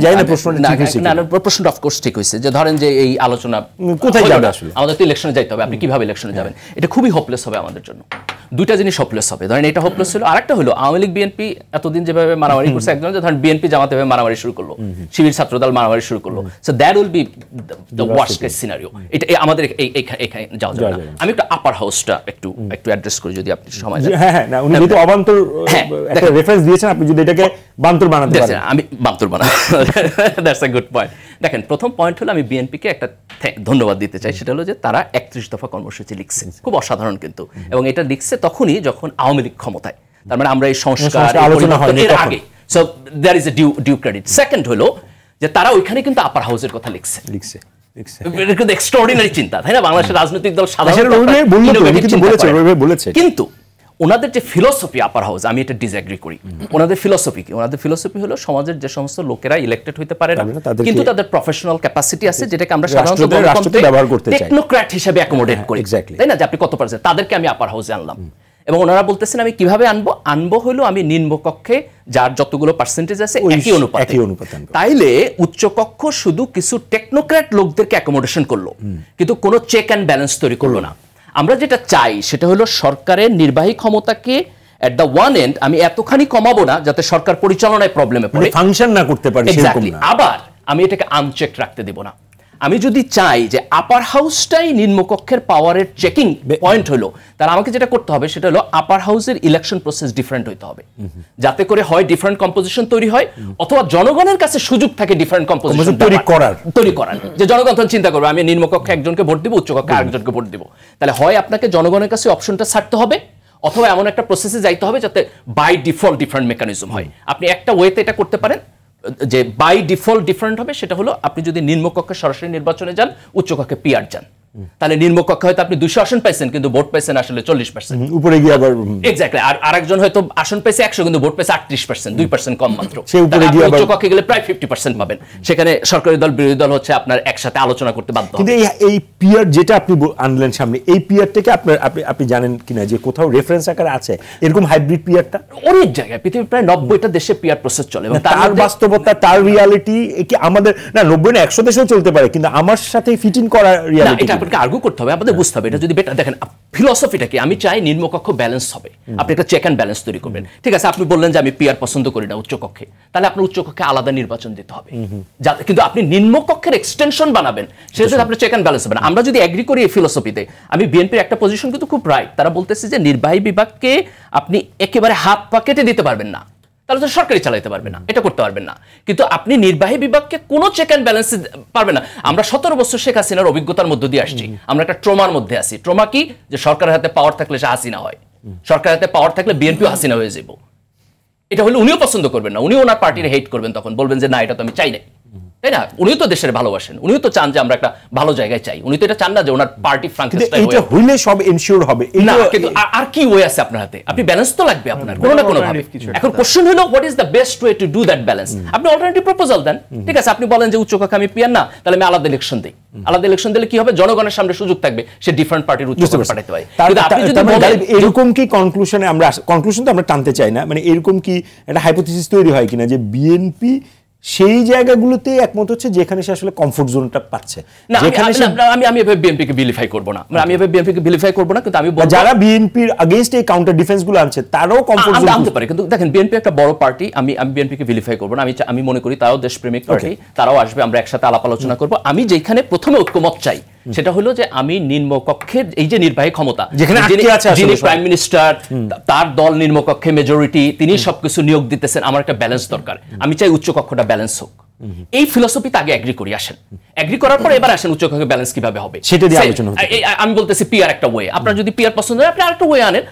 জানি না প্রশ্নটা ঠিক হয়েছে। না, প্রশ্নটা অফকোর্স ঠিক হয়েছে, যে ধরেন যে এই আলোচনা কোথায় যাবে আসলে? আমাদের তো ইলেকশনে যাইতে হবে, আপনি কিভাবে ইলেকশনে যাবেন? এটা খুবই হোপলেস হবে আমাদের জন্য। দুইটা জিনিস হোপলেস হবে। ধরেন এটা হোপলেস হলো, আরেকটা হলো আওয়ামী লীগ বিএনপি এতদিন যেভাবে মারামারি করছে, একজন যে ধরেন বিএনপি জামাতে ভাবে মারামারি শুরু করলো, শিবির ছাত্রদল মারামারি শুরু করলো, so that will be the worst case scenario. এটা আমাদের এখানে যাওয়া যাবে না। আমি একটু আপার হাউসটা একটু অ্যাড্রেস করি যদি আপনি সময় দেন। হ্যাঁ না, উনি যেহেতু অবান্তর একটা রেফারেন্স দিয়েছেন, আপনি যদি এটাকে বান্তর বানাতে পারেন। আমি বান্তর বানাবো, দ্যাটস আ গুড পয়েন্ট। দেখেন, প্রথম পয়েন্ট হলো আমি বিএনপিকে একটা ধন্যবাদ দিতে চাই, সেটা হলো যে তারা 31 দফা কর্মসূচি লিখছে, খুব অসাধারণ কিন্তু, এবং এটা লিখছে তখনই যখন আওয়ামী লীগ ক্ষমতায়, তার মানে আমরা এই সংস্কার আলোচনা হয়নি এর আগে, so there is a due credit. Second হলো যে তারা ওইখানে কিন্তু আপার হাউসের কথা লিখছে। এটা কিন্তু এক্সট্রাঅর্ডিনারি চিন্তা, তাই না? বাংলাদেশের রাজনৈতিক দল বলেছে, কিন্তু ওনাদের যে ফিলোসফি আপার হাউস, আমি এটা ডিসএগ্রি করি। ওনাদের ফিলোসফি কি? ওনাদের ফিলোসফি হলো সমাজের যে সমস্ত লোকেরা ইলেক্টেড হইতে পারে না, কিন্তু তাদের প্রফেশনাল ক্যাপাসিটি আছে, যেটাকে আমরা সাধারণত টেকনোক্র্যাট হিসেবে অ্যাকোমোডেট করি, তাই না? যে আপনি কত পারছেন, তাদেরকে আমি আপার হাউসে আনলাম, এবং ওনারা বলতেছেন আমি কিভাবে আনবো হলো আমি নিম্নকক্ষে যার যতগুলো পার্সেন্টেজ আছে একই অনুপাতে। তাইলে উচ্চকক্ষ শুধু কিছু টেকনোক্র্যাট লোকদেরকে অ্যাকোমোডেশন করলো, কিন্তু কোনো চেক অ্যান্ড ব্যালেন্স তৈরি করলো না। আমরা যেটা চাই সেটা হলো সরকারের নির্বাহী ক্ষমতাকে এট দ্য ওয়ান এন্ড আমি এতখানি কমাবো না যাতে সরকার পরিচালনায় প্রবলেমে পড়ে, ফাংশন না করতে পারে, আবার আমি এটাকে আনচেক রাখতে দেব না। আমি যদি চাই যে আপার হাউসটাই নিম্নকক্ষের পাওয়ারের চেকিং পয়েন্ট হলো, তাহলে আমাকে যেটা করতে হবে সেটা হলো আপার হাউসের ইলেকশন প্রসেস ডিফারেন্ট হইতে হবে, যাতে করে হয় ডিফারেন্ট কম্পোজিশন তৈরি হয়, অথবা জনগণের কাছে সুযোগ থাকে ডিফারেন্ট কম্পোজিশন তৈরি করার, যে জনগণ তখন চিন্তা করবে আমি নিম্নকক্ষে একজনকে ভোট দিব, উচ্চকক্ষে আরেকজনকে ভোট দিব। তাহলে হয় আপনাকে জনগণের কাছে অপশনটা ছাড়তে হবে, অথবা এমন একটা প্রসেসে যাইতে হবে যাতে বাই ডিফল্ট ডিফারেন্ট মেকানিজম হয়। আপনি একটা ওয়েতে এটা করতে পারেন যে বাই ডিফল্ট ডিফারেন্ট হবে, সেটা হলো আপনি যদি নিম্নকক্ষে সরাসরি নির্বাচনে যান, উচ্চকক্ষে পিআর যান, তাহলে নিম্নকক্ষে হয়তো আপনি 200 আসন পাইছেন কিন্তু ভোট পাইছেন আসলে 40%, উপরে গিয়ে আবার এক্স্যাক্টলি। আর আরেকজন হয়তো আসন পাইছে 100 কিন্তু ভোট পাইছে 38%, 2% কম মাত্র, সে উপরে গিয়ে আবার উচ্চকক্ষে গেলে প্রায় 50% পাবেন। সেখানে সরকারি দল বিরোধী দল হচ্ছে আপনার একসাথে আলোচনা করতে বাধ্য হবে। কিন্তু এই পিআর যেটা আপনি আনলেন সামনে, এই পিআরটাকে আপনি জানেন কিনা যে কোথাও রেফারেন্স আকারে আছে এরকম হাইব্রিড পিআরটা? অনেক জায়গায় পৃথিবীর প্রায় 90টা দেশে পিআর প্রসেস চলে, এবং তার বাস্তবতা, তার রিয়ালিটি কি আমাদের না 90 না 100 দেশেও চলতে পারে, কিন্তু আমার সাথে ফিট ইন করা রিয়ালিটি এটা আপনাকে আর্গু করতে হবে, আমাদের বুঝতে হবে এটা যদি বেটার। দেখেন ফিলোসফিটা কি, আমি চাই নিম্নকক্ষ ব্যালেন্স হবে, আপনি একটা চেক অ্যান্ড ব্যালেন্স তৈরি করবেন। ঠিক আছে, আপনি বললেন যে আমি পিআর পছন্দ করি না উচ্চকক্ষে, তাহলে আপনার উচ্চকক্ষে আলাদা নির্বাচন দিতে হবে, কিন্তু আপনি নিম্নকক্ষের এক্সটেনশন বানাবেন, সেটা আপনার চেক অ্যান্ড ব্যালেন্স হবে না। আমরা যদি এগ্রি করি এই ফিলোসফিতে, আমি বিএনপির একটা পজিশন কিন্তু খুব রাইট, তারা বলতেছে যে নির্বাহী বিভাগকে আপনি একেবারে হাত পা কেটে দিতে পারবেন না, তাহলে তো সরকারি চালাইতে পারবে না, এটা করতে পারবেন না। কিন্তু আপনি নির্বাহী বিভাগকে কোনো চেক অ্যান্ড ব্যালেন্স পারবেন না। আমরা 17 বছর শেখ হাসিনার অভিজ্ঞতার মধ্যে দিয়ে আসছি, আমরা একটা ট্রমার মধ্যে আছি। ট্রমা কি? যে সরকারের হাতে পাওয়ার থাকলে সে হাসিনা হয়, সরকারের হাতে পাওয়ার থাকলে বিএনপিও হাসিনা হয়ে যাব। এটা হলে উনিও পছন্দ করবেন না, উনিও ওনার পার্টির হেট করবেন, তখন বলবেন যে না এটা তো আমি চাই না, তাই না? উনিও তো দেশের ভালোবাসেন, উনিও তো চান যে আমরা একটা ভালো জায়গায় চাই, উনি তো এটা চান না যে ওনার পার্টি ফ্রাঙ্কেস্টাইন এটা হইলে সব এনশিওর হবে না। কিন্তু আর কি ওয়ে আছে আপনার হাতে? আপনি ব্যালেন্স তো লাগবে আপনার কোনো না কোনো ভাবে। এখন কোশ্চেন হলো what is the best way to do that balance? আপনি অল্টারনেটিভ প্রপোজাল দেন। ঠিক আছে, আপনি বলেন যে উচ্চকক্ষে আমি পিয়ার না, তাহলে আমি আলাদা ইলেকশন দিই। আলাদা ইলেকশন দিলে কি হবে? জনগণের সামনে সুযোগ থাকবে, সে ডিফারেন্ট পার্টির উচ্চকক্ষে পাঠাতে পারে। কিন্তু আপনি যদি বলেন এরকম কি কনক্লুশনে, আমরা কনক্লুশন তো আমরা টানতে চাই না, মানে এরকম কি একটা হাইপোথিসিস তৈরি হয় কিনা যে বিএনপি সেই জায়গাগুলোতে একমত হচ্ছে যেখানে সে আসলে কমফোর্ট জোনটা পাচ্ছে? না, আমি এভাবে বিএনপিকে ভিলিফাই করব না, আমি এভাবে বিএনপিকে ভিলিফাই করব না, কিন্তু আমি বলবো যারা বিএনপির এগেইনস্ট এই কাউন্টার ডিফেন্স গুলো আনছে তারাও কমফোর্ট জোন আনতে পারে। কিন্তু দেখেন বিএনপি একটা বড় পার্টি, আমি বিএনপিকে ভিলিফাই করব না। আমি মনে করি তারাও দেশপ্রেমিক পার্টি, তারাও আসবে, আমরা একসাথে আলাপ আলোচনা করব। আমি যেখানে প্রথমে ঐক্যমত চাই সেটা হলো যে আমি নিম্নকক্ষের এই যে নির্বাহী ক্ষমতা, যিনি প্রাইম মিনিস্টার, তার দল নিম্নকক্ষে মেজরিটি, তিনি সবকিছু নিয়োগ দিতেছেন, আমার একটা ব্যালেন্স দরকার। আমি চাই উচ্চকক্ষটা ব্যালেন্স হোক। এই ফিলোসফিতে আগে এগ্রি করি, আসেন এগ্রি করার পর এবার আসেন উচ্চকক্ষে ব্যালেন্স কিভাবে হবে সেটা দিয়ে আলোচনা হবে। আমি বলতেছি পিআর একটা ওয়ে, আপনার যদি পিআর পছন্দ হয় আপনি আরেকটা ওয়ে আনেন।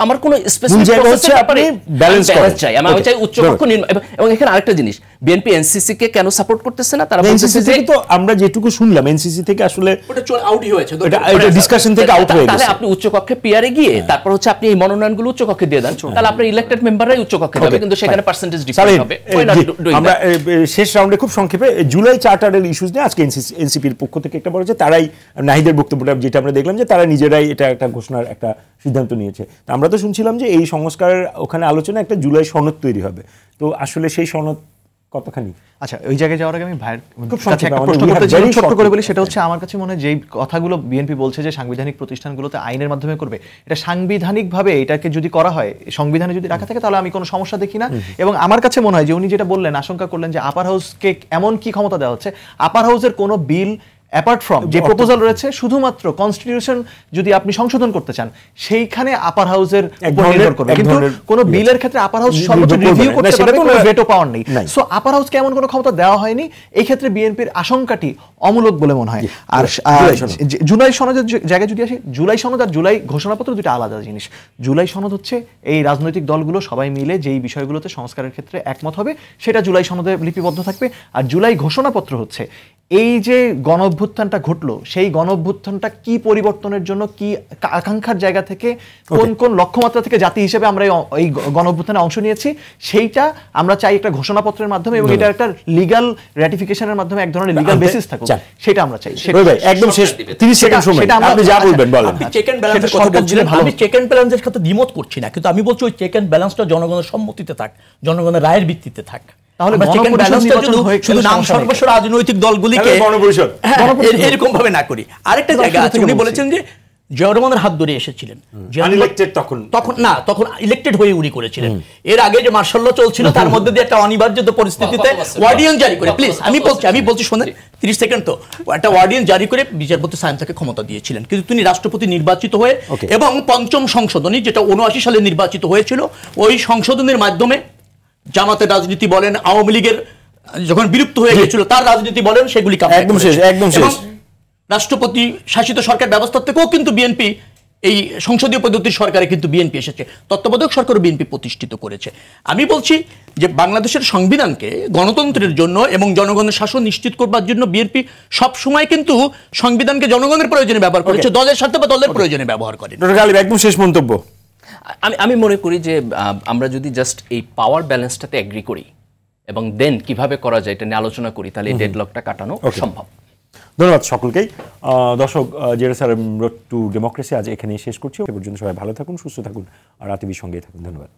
আমার কোনো স্পেসিফিক প্রসেসের ব্যাপারে ব্যালেন্স চাই, আমি চাই উচ্চকক্ষ। এবং এখানে আরেকটা জিনিস, বিএনপি এনসিসি কে কেন সাপোর্ট করতেছে না? তারা বলতেছে যে তো আমরা যেটুকু শুনলাম এনসিসি থেকে আসলে ওটা আউটই হয়েছে, এটা ডিসকাশন থেকে আউট হয়ে গেছে। তাহলে আপনি উচ্চকক্ষে পিআরে গিয়ে তারপর হচ্ছে আপনি এই মনোনয়নগুলো উচ্চকক্ষে দিয়ে দেন, তাহলে আপনার ইলেক্টেড মেম্বাররাই উচ্চকক্ষে যাবে, কিন্তু সেখানে পার্সেন্টেজ ডিফারেন্স হবে। আমরা শেষ রাউন্ডে খুব সংক্ষেপে জুলাই চার্টারের ইস্যুস নিয়ে আজকে এনসিপির পক্ষ থেকে একটা বলেছে, তারাই নাহিদের বক্তব্যটা যেটা আমরা দেখলাম যে তারা নিজেরাই এটা একটা ঘোষণার একটা সিদ্ধান্ত নিয়েছে। তো আমরা তো শুনছিলাম যে এই সংস্কারের ওখানে আলোচনা একটা জুলাই সনদ তৈরি হবে, তো আসলে সেই সনদ কতখানি? আচ্ছা, ওই জায়গায় যাওয়ার আগে আমি ভাইয়ের খুব কাছে একটা সংক্ষেপে, প্রশ্ন we have করতে চাই, very ছোট্ট short করে বলি। time. সেটা হচ্ছে আমার কাছে মনে হয় যেই কথাগুলো বিএনপি বলছে যে সাংবিধানিক প্রতিষ্ঠানগুলোতে আইনের মাধ্যমে করবে, এটা সাংবিধানিকভাবে এটাকে যদি করা হয়, সংবিধানে যদি রাখা থাকে, তাহলে আমি কোনো সমস্যা দেখি না। এবং আমার কাছে মনে হয় যে উনি যেটা বললেন, আশঙ্কা করলেন যে আপার হাউসকে এমন কি ক্ষমতা দেওয়া হচ্ছে, আপার হাউসের কোনো বিল অ্যাপার্ট ফ্রম যে প্রপোজাল রয়েছে, শুধুমাত্র কনস্টিটিউশন যদি আপনি সংশোধন করতে চান, সেইখানে আপার হাউসের উপর নির্ভর করবে। কিন্তু কোন বিলের ক্ষেত্রে আপার হাউস সর্বোচ্চ রিভিউ করতে পারবে, কোনো ভেটো পাওয়ার নেই। সো আপার হাউসকে এমন কোনো ক্ষমতা দেওয়া হয়নি। এই ক্ষেত্রে বিএনপির আশঙ্কাটি অমূলক বলে মনে হয়। আর জুলাই সনদের জায়গায় যদি আসি, জুলাই সনদ আর জুলাই ঘোষণাপত্র দুটো আলাদা জিনিস। জুলাই সনদ হচ্ছে এই রাজনৈতিক দলগুলো সবাই মিলে যেই বিষয়গুলোতে সংস্কারের ক্ষেত্রে একমত হবে, সেটা জুলাই সনদে লিপিবদ্ধ থাকবে। আর জুলাই ঘোষণাপত্র হচ্ছে এই যে গণঅভ্যুত্থানটা ঘটলো, সেই গণঅভ্যুত্থানটা কি পরিবর্তনের জন্য, কি আকাঙ্ক্ষার জায়গা থেকে, কোন কোন লক্ষ্যমাত্রা থেকে জাতি হিসেবে আমরা এই গণঅভ্যুত্থানে অংশ নিয়েছি, সেইটা আমরা চাই একটা ঘোষণাপত্রের মাধ্যমে, এবং এটা একটা লিগ্যাল র্যাটিফিকেশনের মাধ্যমে এক ধরনের লিগ্যাল বেসিস থাকুক, সেটা আমরা চাই। একদম শেষ 30 সেকেন্ড সময়, আপনি যা বলবেন বলেন। আপনি চেক এন্ড ব্যালেন্সের কথা বলছিলেন, আমি চেক এন্ড ব্যালেন্সের কথা দ্বিমত করছি না, কিন্তু আমি বলছি ওই চেক এন্ড ব্যালেন্সটা জনগণের সম্মতিতে থাক, জনগণের রায়ের ভিত্তিতে থাক। তাহলে শুধু নাম সর্বস্ব রাজনৈতিক দলগুলিকে এরকম ভাবে না করি। আরেকটা জায়গা আছে, উনি বলেছেন যে জিয়া রহমানের হাত ধরে এসেছিলেন, তখন ইলেক্টেড হয়ে উনি করেছিলেন। এর আগে যে মার্শাল ল চলছিল, তার মধ্যে দিয়ে একটা অনিবার্য পরিস্থিতিতে ওয়ার্ডিয়ান জারি করে, প্লিজ আমি বলছি শোনেন, 30 সেকেন্ড তো, একটা ওয়ার্ডিয়ান জারি করে বিচারপতি সায়েম তাকে ক্ষমতা দিয়েছিলেন। কিন্তু তিনি রাষ্ট্রপতি নির্বাচিত হয়ে এবং পঞ্চম সংশোধনী, যেটা 79 সালে নির্বাচিত হয়েছিল, ওই সংশোধনের মাধ্যমে জামাতের রাজনীতি বলেন, আওয়ামী লীগের যখন বিলুপ্ত হয়ে গেছিল তার রাজনীতি বলেন, সেগুলি একদম শেষ। রাষ্ট্রপতি শাসিত সরকার ব্যবস্থা থেকেও কিন্তু বিএনপি, এই সংসদীয় পদ্ধতির সরকারে কিন্তু বিএনপি এসেছে, তত্ত্বাবধায়ক সরকারও বিএনপি প্রতিষ্ঠিত করেছে। আমি বলছি যে বাংলাদেশের সংবিধানকে গণতন্ত্রের জন্য এবং জনগণের শাসন নিশ্চিত করবার জন্য বিএনপি সব সময় কিন্তু সংবিধানকে জনগণের প্রয়োজনে ব্যবহার করেছে, দলের স্বার্থে বা দলের প্রয়োজনে ব্যবহার করে। ডক্টর গালিব, একদম শেষ মন্তব্য। আমি মনে করি যে আমরা যদি জাস্ট এই পাওয়ার ব্যালেন্সটাতে এগ্রি করি এবং দেন কিভাবে করা যায় এটা নিয়ে আলোচনা করি, তাহলে এই ডেডলকটা কাটানো সম্ভব। ধন্যবাদ সকলকেই। দর্শক, জেরুসালেম রোড টু ডেমোক্রেসি আজ এখানেই শেষ করছি। এ পর্যন্ত সবাই ভালো থাকুন, সুস্থ থাকুন, আর আরটিভির সঙ্গেই থাকুন। ধন্যবাদ।